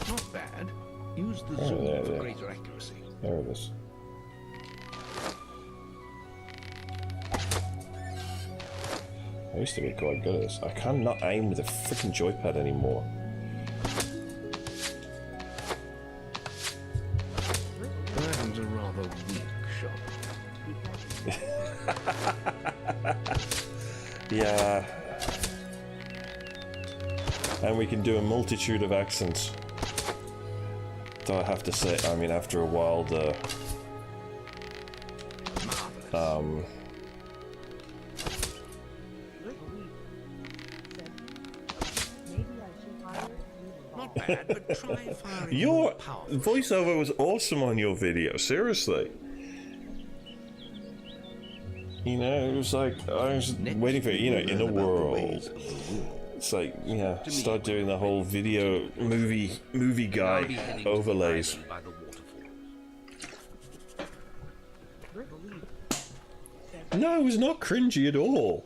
Speaker 2: Not bad. Use the
Speaker 1: Oh,
Speaker 2: zoom
Speaker 1: there,
Speaker 2: for
Speaker 1: there.
Speaker 2: greater accuracy.
Speaker 1: There it is. I used to be quite good at this. I cannot aim with a freaking joypad anymore.
Speaker 2: Burton's a rather weak shot.
Speaker 1: Yeah. And we can do a multitude of accents. Though I have to say, I mean, after a while, the
Speaker 2: Not bad, but try firing
Speaker 1: your
Speaker 2: more power.
Speaker 1: voiceover was awesome on your video, seriously. You know, it was like, I was waiting for it, you know, in a world. It's like, yeah, start doing the whole video movie guy overlays.
Speaker 2: By the waterfall.
Speaker 1: No, it was not cringy at all.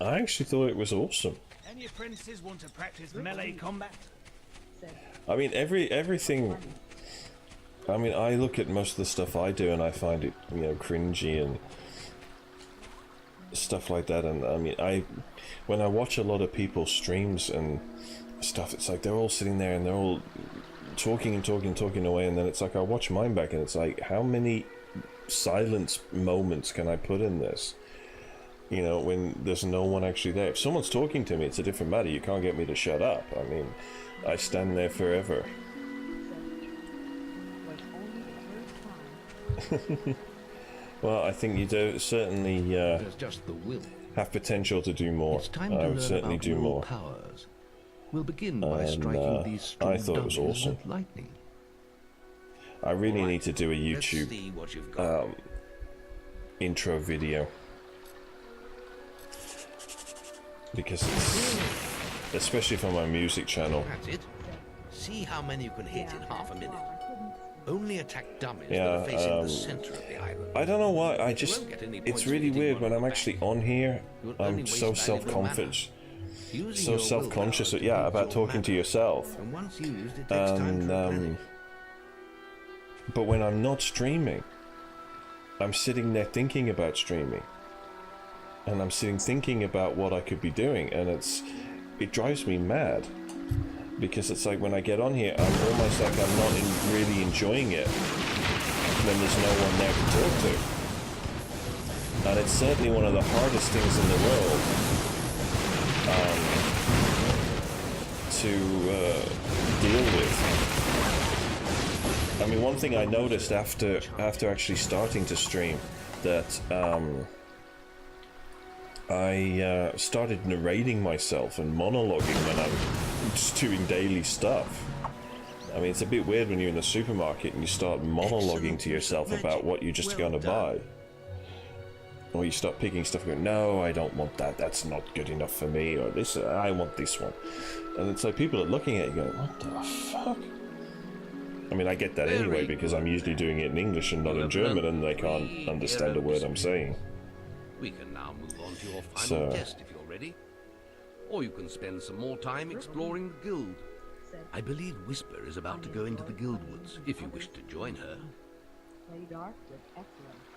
Speaker 1: I actually thought it was awesome.
Speaker 11: Any apprentices want to practice melee combat?
Speaker 1: I mean, everything. I mean, I look at most of the stuff I do and I find it, you know, cringy and stuff like that. And I mean, when I watch a lot of people's streams and stuff, it's like they're all sitting there and they're all talking away, and then it's like I watch mine back and it's like, how many silence moments can I put in this? You know, when there's no one actually there. If someone's talking to me, it's a different matter. You can't get me to shut up. I mean, I stand there forever. Well, I think you do certainly
Speaker 2: just the will.
Speaker 1: have potential to do more. I would certainly do more.
Speaker 2: Powers. We'll begin by striking these strong
Speaker 1: I thought it was awesome.
Speaker 2: with lightning.
Speaker 1: I really need to do a YouTube intro video, because it's, especially for my music channel.
Speaker 2: That's it. See how many you can hit in half a minute. Only attack dummies
Speaker 1: Yeah,
Speaker 2: that are facing the center of the island.
Speaker 1: I don't know why. It's really weird when I'm actually on here. I'm so self-conscious. So self-conscious, yeah, about talking to yourself. And but when I'm not streaming, I'm sitting there thinking about streaming, and I'm sitting thinking about what I could be doing, and it drives me mad, because it's like when I get on here, I'm almost like I'm not really enjoying it when there's no one there to talk to. And it's certainly one of the hardest things in the world to deal with. I mean, one thing I noticed after actually starting to stream, that I started narrating myself and monologuing when I'm just doing daily stuff. I mean, it's a bit weird when you're in the supermarket and you start monologuing to yourself about what you're just going to buy. Or you start picking stuff and go, no, I don't want that, that's not good enough for me, or this, I want this one. And it's like people are looking at you going, what the fuck? I mean, I get that anyway, because I'm usually doing it in English and not in German, and they can't understand a word I'm saying.
Speaker 2: We can now move on to your final test if you're ready. Or you can spend some more time exploring the guild. I believe Whisper is about to go into the guild woods, if you wish to join her.
Speaker 3: Play dark with excellence.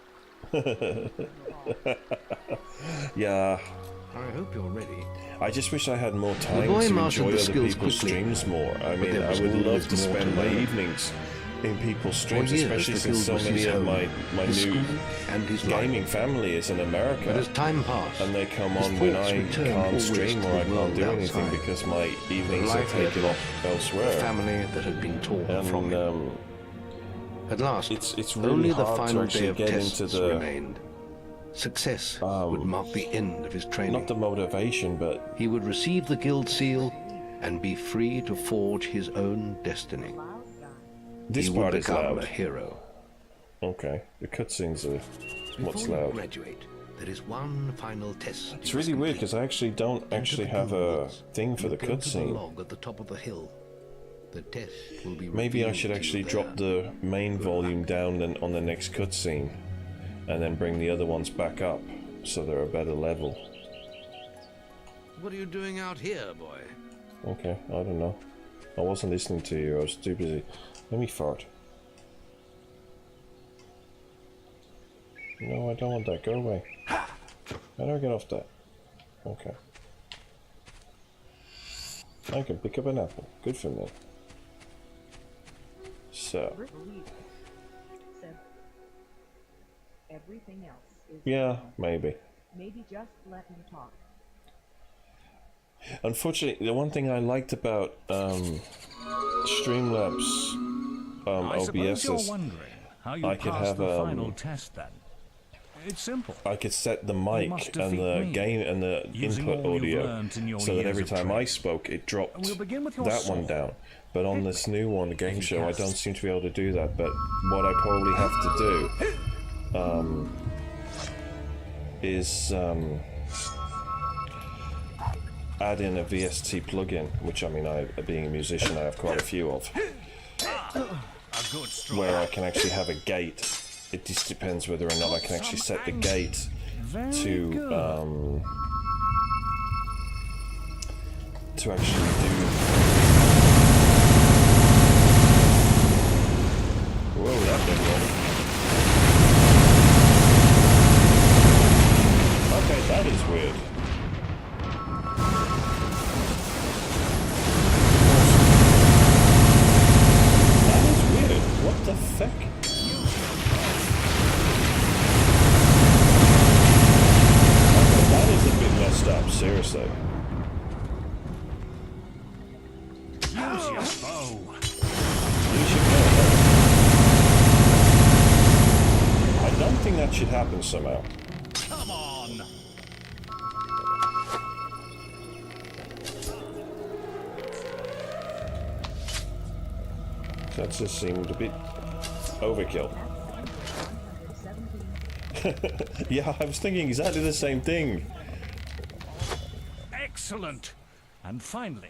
Speaker 1: Yeah.
Speaker 2: I hope you're ready.
Speaker 1: I just wish I had more time to enjoy other people's streams more. I mean, I would love to spend my evenings in people's streams, especially since so many of my new gaming family is in America.
Speaker 2: But as time passed,
Speaker 1: and they come on when I can't stream or I can't do anything because my evenings are taken off elsewhere.
Speaker 2: A family that had been torn from him. At last,
Speaker 1: it's really
Speaker 2: only the
Speaker 1: hard
Speaker 2: final
Speaker 1: to
Speaker 2: day of
Speaker 1: get
Speaker 2: tests
Speaker 1: into the
Speaker 2: remained. Success would mark the end of his training.
Speaker 1: Not the motivation, but
Speaker 2: he would receive the guild seal and be free to forge his own destiny.
Speaker 1: This
Speaker 2: he
Speaker 1: part
Speaker 2: would
Speaker 1: is
Speaker 2: become
Speaker 1: loud.
Speaker 2: a hero.
Speaker 1: Okay, the cutscenes are what's
Speaker 2: Before you
Speaker 1: loud.
Speaker 2: graduate, there is one final test.
Speaker 1: It's really weird because I actually don't actually have a thing for the
Speaker 2: Go to the
Speaker 1: cutscene.
Speaker 2: log at the top of the hill. The test will be
Speaker 1: Maybe I
Speaker 2: revealed
Speaker 1: should
Speaker 2: to
Speaker 1: actually
Speaker 2: you
Speaker 1: drop
Speaker 2: there.
Speaker 1: the main volume down and on the next cutscene, and then bring the other ones back up so they're a better level.
Speaker 2: What are you doing out here, boy?
Speaker 1: Okay, I don't know. I wasn't listening to you. I was too busy. Let me fart. No, I don't want that. Go away. How do I get off that? Okay. I can pick up an apple. Good for me. So.
Speaker 3: Everything else is
Speaker 1: Yeah, maybe.
Speaker 3: maybe just let him talk.
Speaker 1: Unfortunately, the one thing I liked about Streamlabs
Speaker 11: I suppose
Speaker 1: OBS
Speaker 11: you're
Speaker 1: is
Speaker 11: wondering how you
Speaker 1: I could
Speaker 11: passed
Speaker 1: have
Speaker 11: the final test then. It's simple.
Speaker 1: I could set the
Speaker 11: must
Speaker 1: mic
Speaker 11: defeat
Speaker 1: and the
Speaker 11: me,
Speaker 1: game and the
Speaker 11: using
Speaker 1: input
Speaker 11: all you've
Speaker 1: audio
Speaker 11: learnt in your
Speaker 1: so that
Speaker 11: years
Speaker 1: every
Speaker 11: of
Speaker 1: time I
Speaker 11: training.
Speaker 1: spoke it dropped
Speaker 11: We'll begin with your
Speaker 1: that
Speaker 11: soul.
Speaker 1: one down. But on this new one, the game
Speaker 11: you
Speaker 1: show, I
Speaker 11: cast.
Speaker 1: don't seem to be able to do that. But what I probably have to do is add in a VST plugin, which I mean, being a musician, I have quite a few of, where I can actually have a gate. It just depends whether or not I can actually set the gate to to actually do. Whoa, that went wrong. Okay, that is weird. That is weird. What the feck? Okay, that is a bit messed up, seriously.
Speaker 11: Use your bow.
Speaker 1: Use your bow. I don't think that should happen somehow.
Speaker 11: Come on.
Speaker 1: That just seemed a bit overkill. Yeah, I was thinking exactly the same thing.
Speaker 11: Excellent. And finally,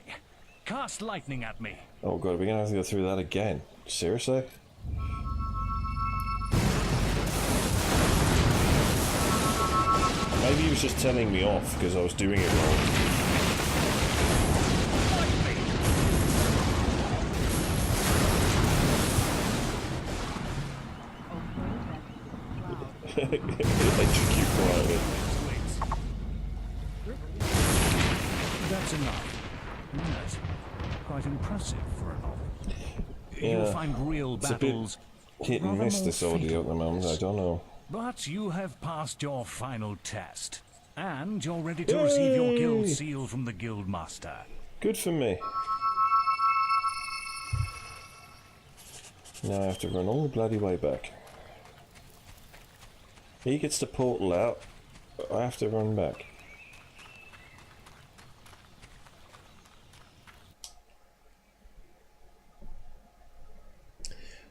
Speaker 11: cast lightning at me.
Speaker 1: Oh god, we're gonna have to go through that again. Seriously? Maybe he was just telling me off because I was doing it wrong. Electrocute quietly.
Speaker 11: That's enough. Yes. Quite impressive for a novel.
Speaker 1: Yeah,
Speaker 11: You'll find real
Speaker 1: it's
Speaker 11: battles.
Speaker 1: A bit hit and miss this audio at the moment, I don't know.
Speaker 11: But you have passed your final test. And you're ready to receive your guild seal from the guild master.
Speaker 1: Good for me. Now I have to run all the bloody way back. He gets the portal out, I have to run back.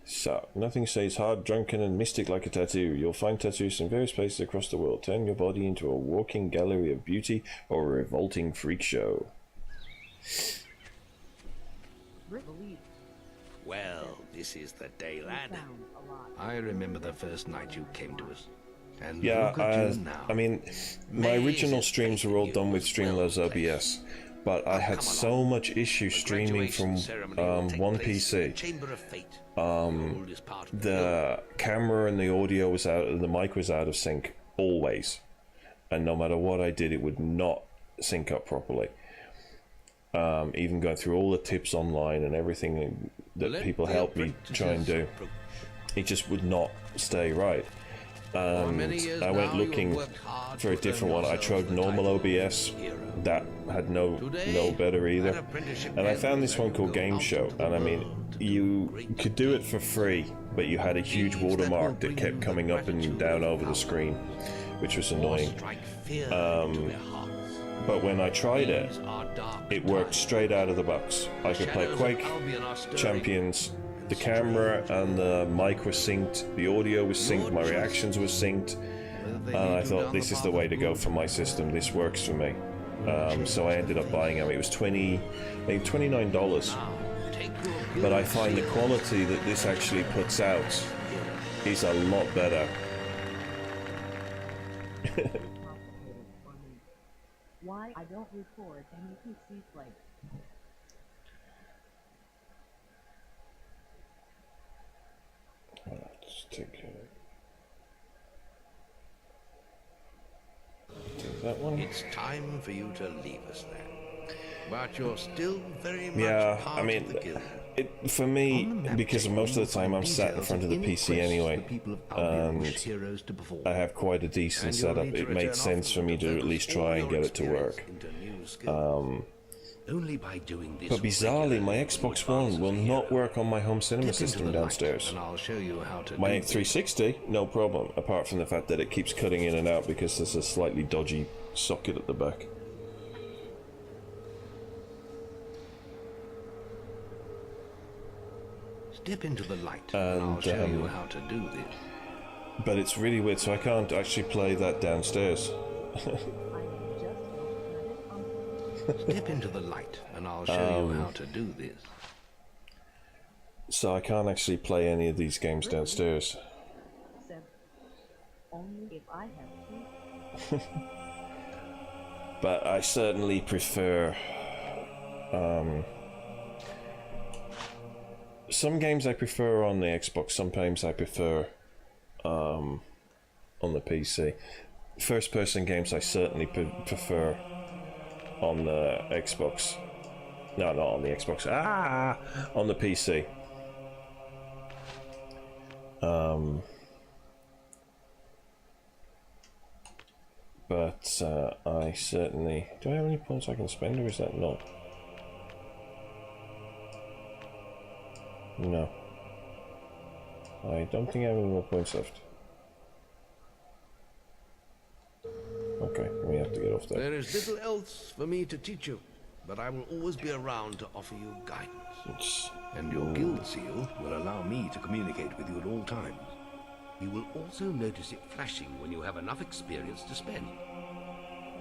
Speaker 1: So, nothing says hard, drunken and mystic like a tattoo. You'll find tattoos in various places across the world. Turn your body into a walking gallery of beauty or a revolting freak show.
Speaker 2: Well, this is the day, lad. I remember the first night you came to us. And
Speaker 1: yeah,
Speaker 2: look at you now.
Speaker 1: I mean, my original streams were all done with Streamlabs OBS, but I had so much issue streaming from one PC. The camera and the audio was out, and the mic was out of sync always, and no matter what I did, it would not sync up properly. Even going through all the tips online and everything that people helped me try and do, it just would not stay right. And I went looking for a different one. I tried normal OBS, that had no better either, and I found this one called Game Show, and I mean, you could do it for free, but you had a huge watermark that kept coming up and down over the screen, which was annoying. But when I tried it, it worked straight out of the box. I could play Quake, Champions, the camera and the mic were synced, the audio was synced, my reactions were synced, and I thought this is the way to go for my system, this works for me. So I ended up buying them. It was $29, but I find the quality that this actually puts out is a lot better.
Speaker 3: Why I don't record any PC play.
Speaker 1: Let's take that one.
Speaker 2: It's time for you to leave us then. But you're still very much part
Speaker 1: I mean,
Speaker 2: of the guild.
Speaker 1: For me, because most of the time I'm sat in front of the PC anyway, and I have quite a decent setup, it made sense for me to at least try and get it to work. But bizarrely, my Xbox One will not work on my home cinema system downstairs. My 360, no problem, apart from the fact that it keeps cutting in and out because there's a slightly dodgy socket at the back.
Speaker 2: Step into the light, and I'll show you how to do this.
Speaker 1: But it's really weird, so I can't actually play that downstairs.
Speaker 2: Step into the light, and I'll show you how to do this.
Speaker 1: So I can't actually play any of these games downstairs.
Speaker 3: Only if I have to.
Speaker 1: But I certainly prefer some games I prefer on the Xbox, sometimes I prefer on the PC. First-person games I certainly prefer on the Xbox. No, not on the Xbox. On the PC. But I certainly... Do I have any points I can spend, or is that not? No. I don't think I have any more points left. Okay, we have to get off there.
Speaker 14: There is little else for me to teach you, but I will always be around to offer you guidance.
Speaker 2: And your guild seal will allow me to communicate with you at all times.
Speaker 14: You will also notice it flashing when you have enough experience to spend.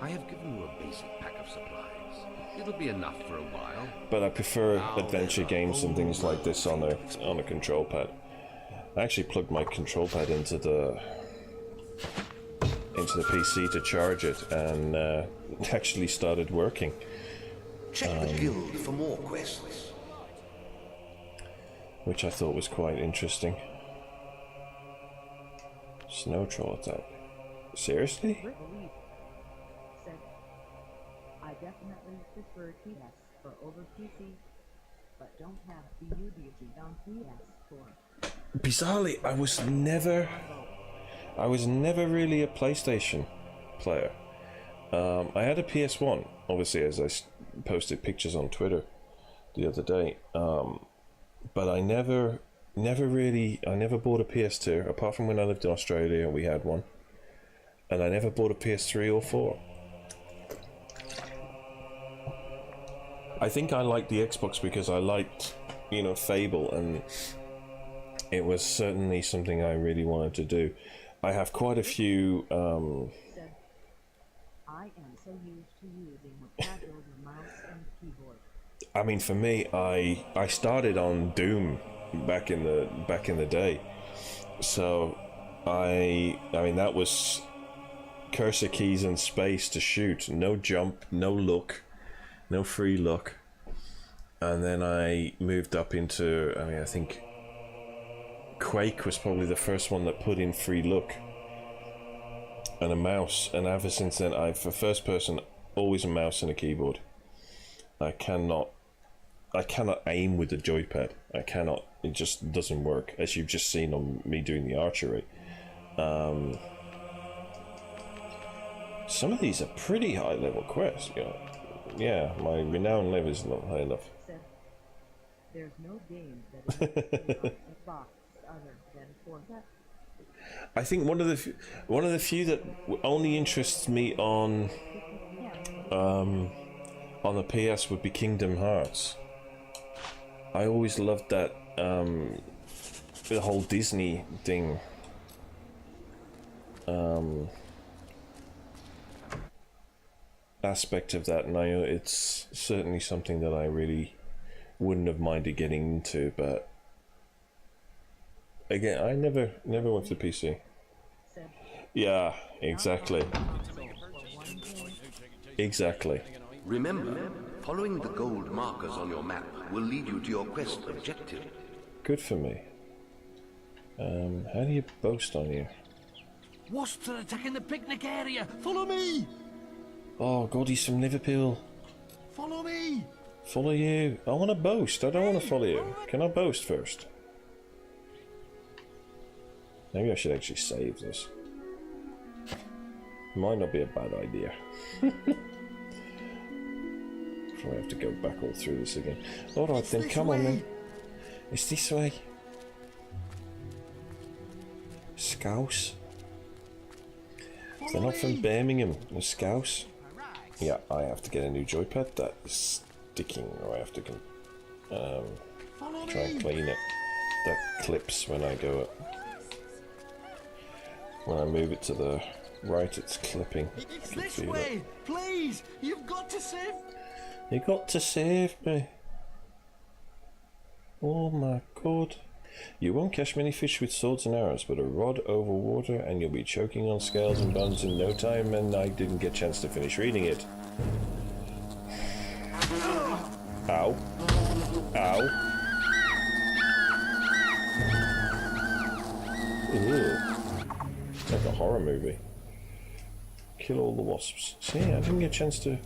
Speaker 14: I have given you a basic pack of supplies. It'll be enough for a while.
Speaker 1: But I prefer adventure games and things like this on a control pad. I actually plugged my control pad into the PC to charge it, and it actually started working.
Speaker 14: Check the guild for more quests.
Speaker 1: Which I thought was quite interesting. Snow troll attack. Seriously?
Speaker 3: Said, I definitely prefer PS for over PC, but don't have the UDG on PS4.
Speaker 1: Bizarrely, I was never really a PlayStation player. I had a PS1, obviously, as I posted pictures on Twitter the other day. But I never bought a PS2, apart from when I lived in Australia and we had one. And I never bought a PS3 or 4. I think I liked the Xbox because I liked, you know, Fable, and it was certainly something I really wanted to do. I have quite a few,
Speaker 3: I am so used to using a casual mouse and keyboard.
Speaker 1: I mean, for me, I started on Doom back in the day, so I mean that was cursor keys and space to shoot, no jump, no look, no free look, and then I moved up into, I mean, I think Quake was probably the first one that put in free look and a mouse, and ever since then for first person, always a mouse and a keyboard. I cannot aim with the joypad. I cannot. It just doesn't work, as you've just seen on me doing the archery. Some of these are pretty high level quests. You know? Yeah, my renown level is not high enough.
Speaker 3: There's no game that is Xbox other than for that.
Speaker 1: I think one of the few that only interests me on the PS would be Kingdom Hearts. I always loved that the whole Disney thing. Aspect of that, and it's certainly something that I really wouldn't have minded getting into, but again, I never went to PC. Yeah, exactly. Exactly.
Speaker 14: Remember, following the gold markers on your map will lead you to your quest objective.
Speaker 1: Good for me. How do you boast on here?
Speaker 10: Wasps are attacking the picnic area. Follow me.
Speaker 1: Oh God, he's from Liverpool.
Speaker 10: Follow me.
Speaker 1: Follow you. I want to boast. I don't want to follow you. Can I boast first? Maybe I should actually save this. Might not be a bad idea. Probably have to go back all through this again. Alright then, come on then. It's this way. Scouse. They're not from Birmingham, the Scouse. Yeah, I have to get a new joypad. That's sticking, or I have to try and clean it. That clips when I go up. When I move it to the right, it's clipping.
Speaker 10: It's this way, please. You've got to save.
Speaker 1: You got to save me. Oh my God. You won't catch many fish with swords and arrows, but a rod over water and you'll be choking on scales and bones in no time, and I didn't get a chance to finish reading it. Ow. Ow. Ew. It's like a horror movie. Kill all the wasps. See, I didn't get a chance to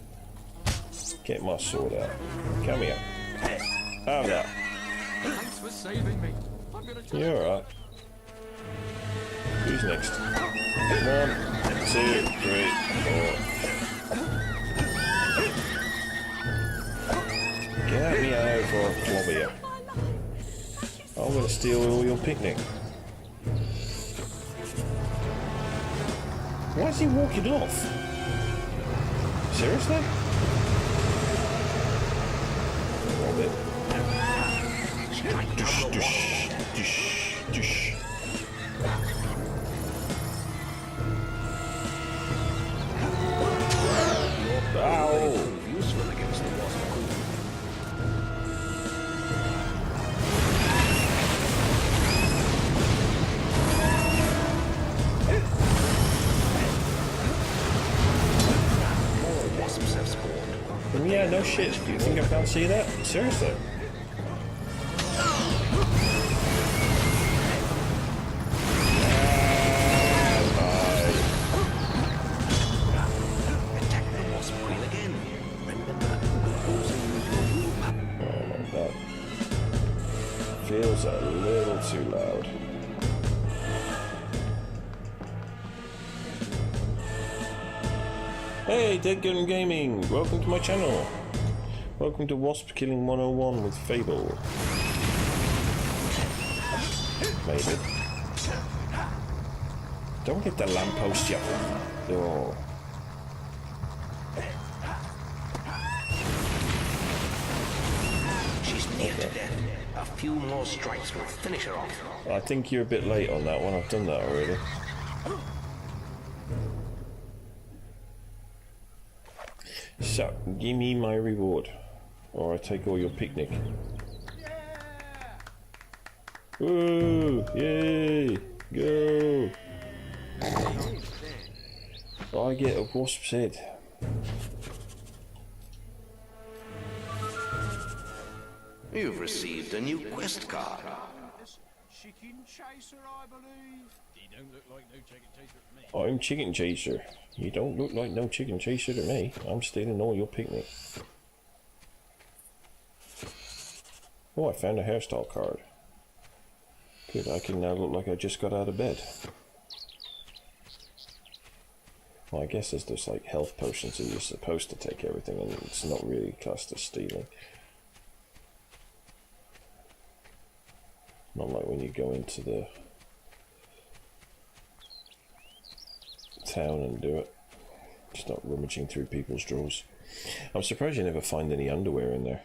Speaker 1: get my sword out. Come here. Have that.
Speaker 13: Thanks for saving me. I'm gonna tell
Speaker 1: You're alright. Who's next? 1, 2, 3, 4. Get me out for a club here. I'm gonna steal all your picnic. Why is he walking off? Seriously? Rob it. Dush, dush, dush, dush. Ow!
Speaker 14: Useful against the wasp queen. More wasps have spawned.
Speaker 1: Yeah, no shit. Do you think I can't see that? Seriously? Feels a little too loud. Hey, Dead Gun Gaming! Welcome to my channel. Welcome to Wasp Killing 101 with Fable. Maybe. Don't hit the lamppost, you. Oh.
Speaker 14: She's near to death. A few more strikes will finish her off.
Speaker 1: I think you're a bit late on that one. I've done that already. So, give me my reward, or I take all your picnic. Woo! Yay! Go! I get a wasp's head.
Speaker 14: You've received a new quest card.
Speaker 10: Chicken chaser, I believe.
Speaker 13: You don't look like no chicken chaser to me.
Speaker 1: I'm Chicken Chaser. You don't look like no Chicken Chaser to me. I'm stealing all your picnic. Oh, I found a hairstyle card. Good, I can now look like I just got out of bed. Well, I guess there's just like health potions and you're supposed to take everything and it's not really classed as stealing. Not like when you go into the town and do it. Start rummaging through people's drawers. I'm surprised you never find any underwear in there.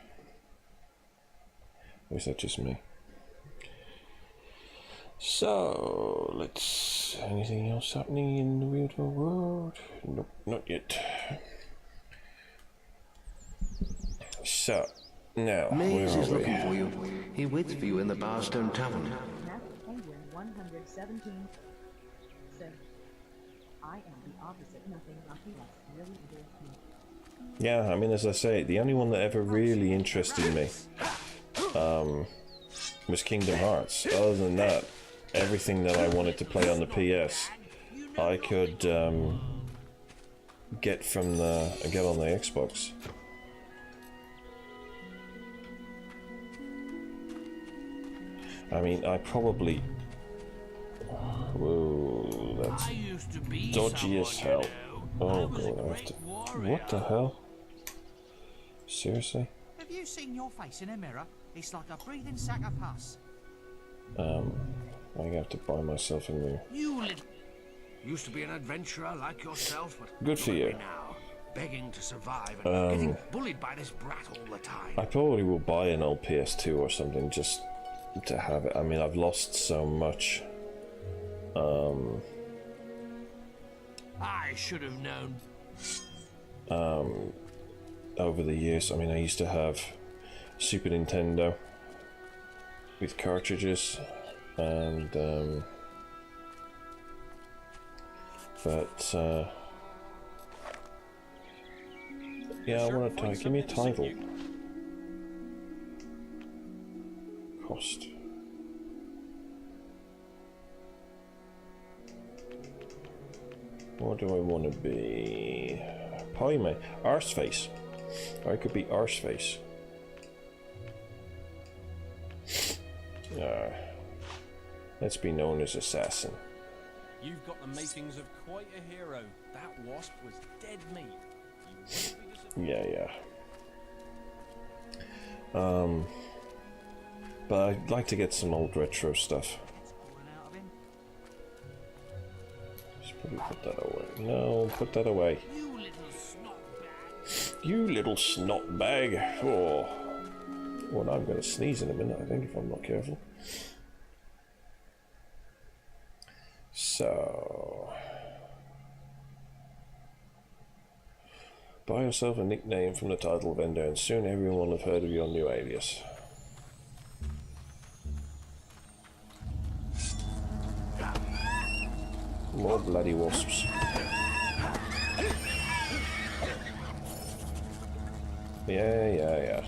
Speaker 1: Or is that just me? So, let's... anything else happening in the weird world? Nope, not yet. So, now,
Speaker 2: Maze
Speaker 1: where
Speaker 2: is
Speaker 1: are we?
Speaker 2: looking for you. He waits for you in the Barstone Tavern.
Speaker 3: Penguin 117 said, I am the opposite. Nothing about you really interests me.
Speaker 1: Yeah, I mean, as I say, the only one that ever really interested me was Kingdom Hearts. Other than that, everything that I wanted to play on the PS, I could get on the Xbox. I mean, I probably... Whoa, that's dodgy as hell. Oh god, I have to... What the hell? Seriously?
Speaker 7: Have you seen your face in a mirror? It's like a breathing sack of pus.
Speaker 1: I have to buy myself a new...
Speaker 14: You used to be an adventurer like yourself, but
Speaker 1: Good for you.
Speaker 14: Now, begging to survive and getting bullied by this brat all the time.
Speaker 1: I probably will buy an old PS2 or something just to have it. I mean, I've lost so much.
Speaker 14: I should have known.
Speaker 1: Over the years. I mean, I used to have Super Nintendo with cartridges, and yeah, I want to give me a title. Cost. What do I want to be? Pie man. Arseface. I could be Arseface. Let's be known as Assassin.
Speaker 15: You've got the makings of quite a hero. That wasp was dead meat.
Speaker 1: Yeah. But I'd like to get some old retro stuff. Just probably put that away. No, put that away. You little snot bag. Oh. Well, I'm going to sneeze in a minute, I think, if I'm not careful. So... buy yourself a nickname from the title vendor and soon everyone will have heard of your new alias. More bloody wasps. Yeah.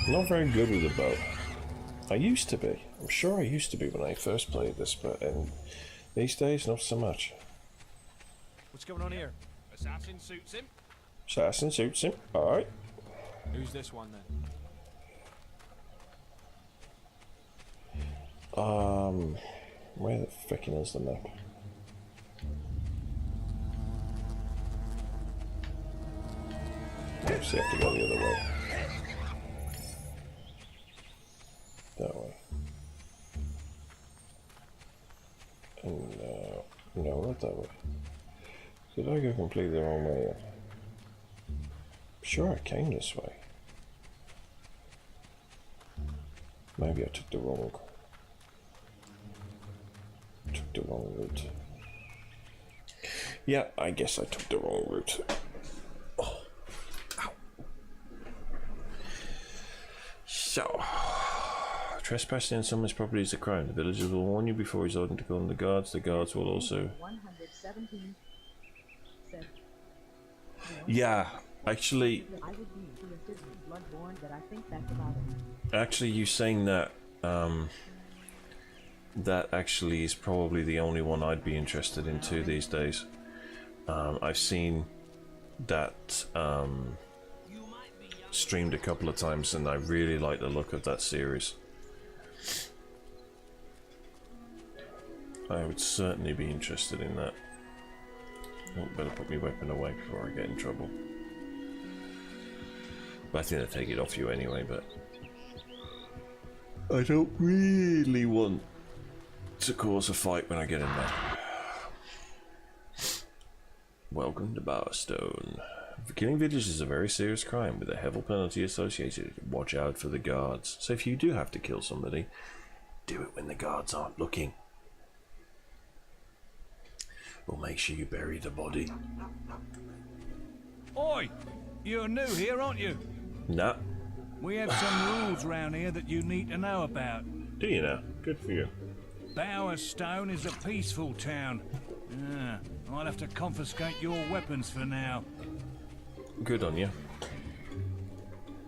Speaker 1: Not very good with a bow. I used to be. I'm sure I used to be when I first played this, but these days, not so much.
Speaker 15: What's going on here? Assassin suits him.
Speaker 1: Assassin suits him. Alright.
Speaker 15: Who's this one then?
Speaker 1: Where the frickin' is the map? Obviously have to go the other way. That way. And no, not that way. Did I go completely the wrong way? Sure, I came this way. Maybe I took the wrong route. Yeah, I guess I took the wrong route. Oh. Ow. So, trespassing on someone's property is a crime. The villagers will warn you before resorting to calling the guards. The guards will also...
Speaker 3: 117.
Speaker 1: Yeah, actually... Actually, you saying that, that actually is probably the only one I'd be interested in too these days. I've seen that streamed a couple of times and I really like the look of that series. I would certainly be interested in that. Oh, better put my weapon away before I get in trouble. But I think I'll take it off you anyway, but... I don't really want to cause a fight when I get in there. Welcome to Bowerstone. Killing villagers is a very serious crime with a heavy penalty associated. Watch out for the guards. So if you do have to kill somebody, do it when the guards aren't looking. Or make sure you bury the body.
Speaker 11: Oi! You're new here, aren't you?
Speaker 1: Nah.
Speaker 11: We have some rules round here that you need to know about.
Speaker 1: Do you know? Good for you.
Speaker 11: Bowerstone is a peaceful town. I'll have to confiscate your weapons for now.
Speaker 1: Good on you.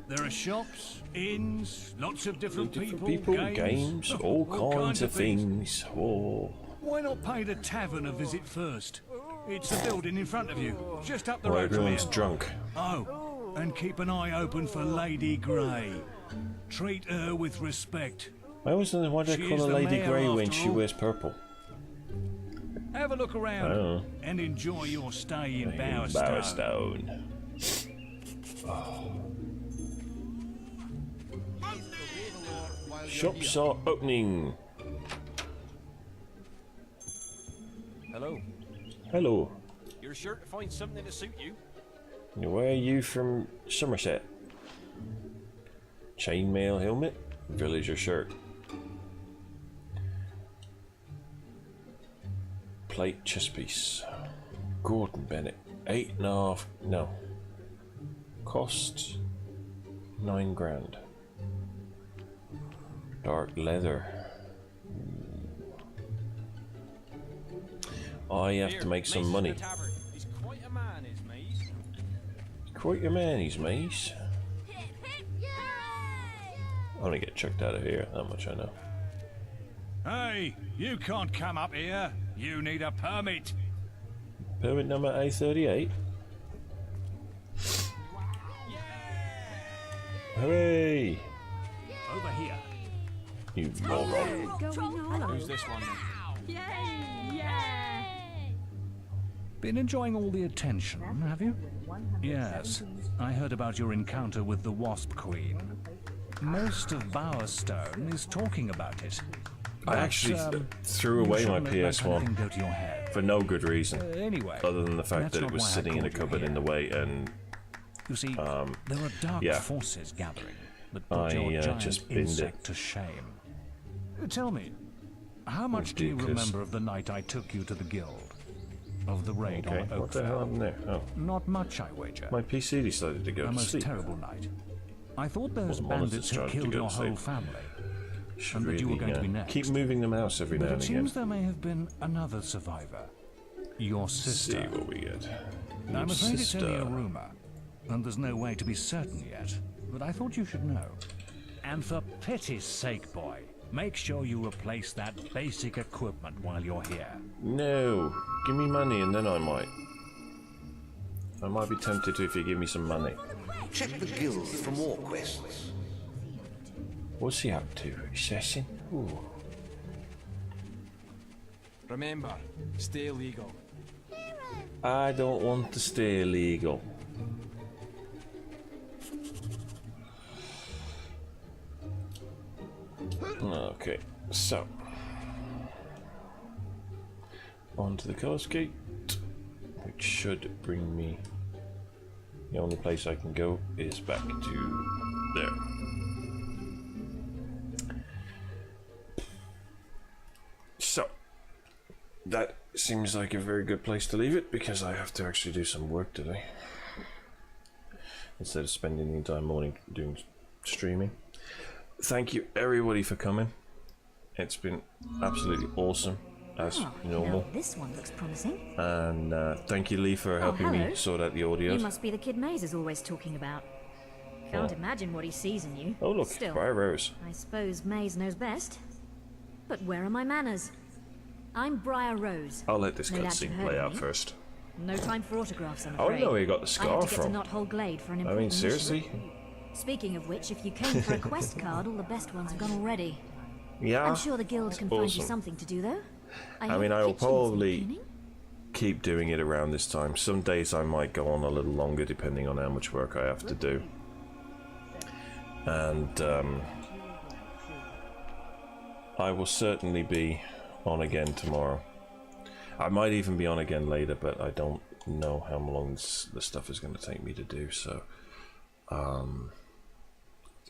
Speaker 11: There are shops, inns, lots of different people,
Speaker 1: games, all kinds of things. Oh.
Speaker 11: Why not pay the tavern a visit first? It's the building in front of you, just up the
Speaker 1: Well,
Speaker 11: road from
Speaker 1: everyone's
Speaker 11: here.
Speaker 1: drunk.
Speaker 11: Oh, and keep an eye open for Lady Grey. Treat her with respect.
Speaker 1: I always wonder why they
Speaker 11: She
Speaker 1: call
Speaker 11: is
Speaker 1: her
Speaker 11: the
Speaker 1: Lady
Speaker 11: mayor
Speaker 1: Grey when
Speaker 11: after
Speaker 1: she
Speaker 11: all.
Speaker 1: wears purple.
Speaker 11: Have a look around
Speaker 1: Oh.
Speaker 11: and enjoy your stay in Bowerstone.
Speaker 1: Bowerstone. Oh. Shops are opening.
Speaker 15: Hello.
Speaker 1: Hello.
Speaker 15: You're sure to find something to suit you?
Speaker 1: Where are you from? Somerset. Chainmail helmet, villager shirt. Plate chest piece. Gordon Bennett. 8.5. No. Cost 9 grand. Dark leather. I have to make some money.
Speaker 15: He's quite a man, is Maze.
Speaker 1: Quite a man, he's Maze. I'm gonna get chucked out of here, that much I know.
Speaker 11: Hey, you can't come up here. You need a permit.
Speaker 1: Permit number A38. Hooray!
Speaker 11: Over here.
Speaker 1: You moron.
Speaker 15: Who's this one then?
Speaker 11: Been enjoying all the attention, have you? Yes, I heard about your encounter with the Wasp Queen. Most of Bowerstone is talking about it.
Speaker 1: I actually threw away my PS1
Speaker 11: go to your head.
Speaker 1: for no good reason,
Speaker 11: Anyway,
Speaker 1: other than the fact
Speaker 11: that's
Speaker 1: that it
Speaker 11: not
Speaker 1: was
Speaker 11: why I
Speaker 1: sitting in a
Speaker 11: called you
Speaker 1: cupboard in the
Speaker 11: here.
Speaker 1: way, and
Speaker 11: You see, there are dark
Speaker 1: yeah.
Speaker 11: forces gathering that put
Speaker 1: I
Speaker 11: your giant
Speaker 1: just binned
Speaker 11: insect
Speaker 1: it.
Speaker 11: to shame. Tell me, how much do you
Speaker 1: Ridiculous.
Speaker 11: remember of the night I took you to the guild? Of the raid
Speaker 1: Okay,
Speaker 11: on
Speaker 1: what the hell
Speaker 11: Oakville?
Speaker 1: happened there? Oh,
Speaker 11: Not much, I wager.
Speaker 1: my PC decided to go
Speaker 11: A
Speaker 1: to
Speaker 11: most
Speaker 1: sleep.
Speaker 11: terrible night. I thought those
Speaker 1: Well, the monitors
Speaker 11: bandits had
Speaker 1: tried to
Speaker 11: killed
Speaker 1: go
Speaker 11: your
Speaker 1: to
Speaker 11: whole
Speaker 1: sleep.
Speaker 11: family,
Speaker 1: Should
Speaker 11: and that you were going to be next.
Speaker 1: keep moving the mouse every
Speaker 11: But
Speaker 1: now
Speaker 11: it
Speaker 1: and again.
Speaker 11: seems there may have been another survivor. Your sister.
Speaker 1: See what we get.
Speaker 11: I'm
Speaker 1: Your
Speaker 11: afraid it's only a
Speaker 1: sister.
Speaker 11: rumor, and there's no way to be certain yet. But I thought you should know. And for pity's sake, boy, make sure you replace that basic equipment while you're here.
Speaker 1: No, give me money and then I might. I might be tempted to if you give me some money.
Speaker 14: Check the guild for more quests.
Speaker 1: What's he up to? Assassin? Ooh.
Speaker 15: Remember, stay legal.
Speaker 1: I don't want to stay illegal. Okay, so on to the coast gate, which should bring me. The only place I can go is back to there. So that seems like a very good place to leave it because I have to actually do some work today instead of spending the entire morning doing streaming. Thank you everybody for coming. It's been absolutely awesome as normal.
Speaker 16: Now this one looks promising.
Speaker 1: And thank you, Lee, for helping
Speaker 16: hello.
Speaker 1: me sort out the
Speaker 16: You
Speaker 1: audio.
Speaker 16: must be the kid Maze is always talking about. Can't imagine what he sees in you.
Speaker 1: Oh look,
Speaker 16: Still,
Speaker 1: Briar Rose.
Speaker 16: I suppose Maze knows best. But where are my manners? I'm Briar Rose.
Speaker 1: I'll let this
Speaker 16: No doubt
Speaker 1: cutscene
Speaker 16: you've heard
Speaker 1: play
Speaker 16: of
Speaker 1: out
Speaker 16: me.
Speaker 1: first.
Speaker 16: No time for autographs, I'm
Speaker 1: I
Speaker 16: afraid.
Speaker 1: don't know where you got the
Speaker 16: I had
Speaker 1: scar
Speaker 16: to get to
Speaker 1: from.
Speaker 16: Knothole Glade for an
Speaker 1: I
Speaker 16: important
Speaker 1: mean,
Speaker 16: mission.
Speaker 1: seriously?
Speaker 16: Speaking of which, if you came for a quest card, all the best ones have gone already.
Speaker 1: Yeah.
Speaker 16: I'm sure the guild can find you
Speaker 1: Awesome.
Speaker 16: something to do, though.
Speaker 1: I mean, I will probably keep doing it around this time. Some days I might go on a little longer depending on how much work I have to do. And I will certainly be on again tomorrow. I might even be on again later, but I don't know how long the stuff is going to take me to do, so to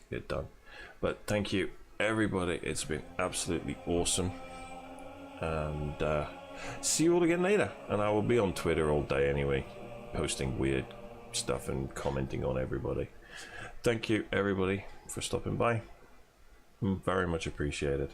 Speaker 1: get done. But thank you everybody, it's been absolutely awesome, and see you all again later. And I will be on Twitter all day anyway, posting weird stuff and commenting on everybody. Thank you everybody for stopping by, very much appreciated.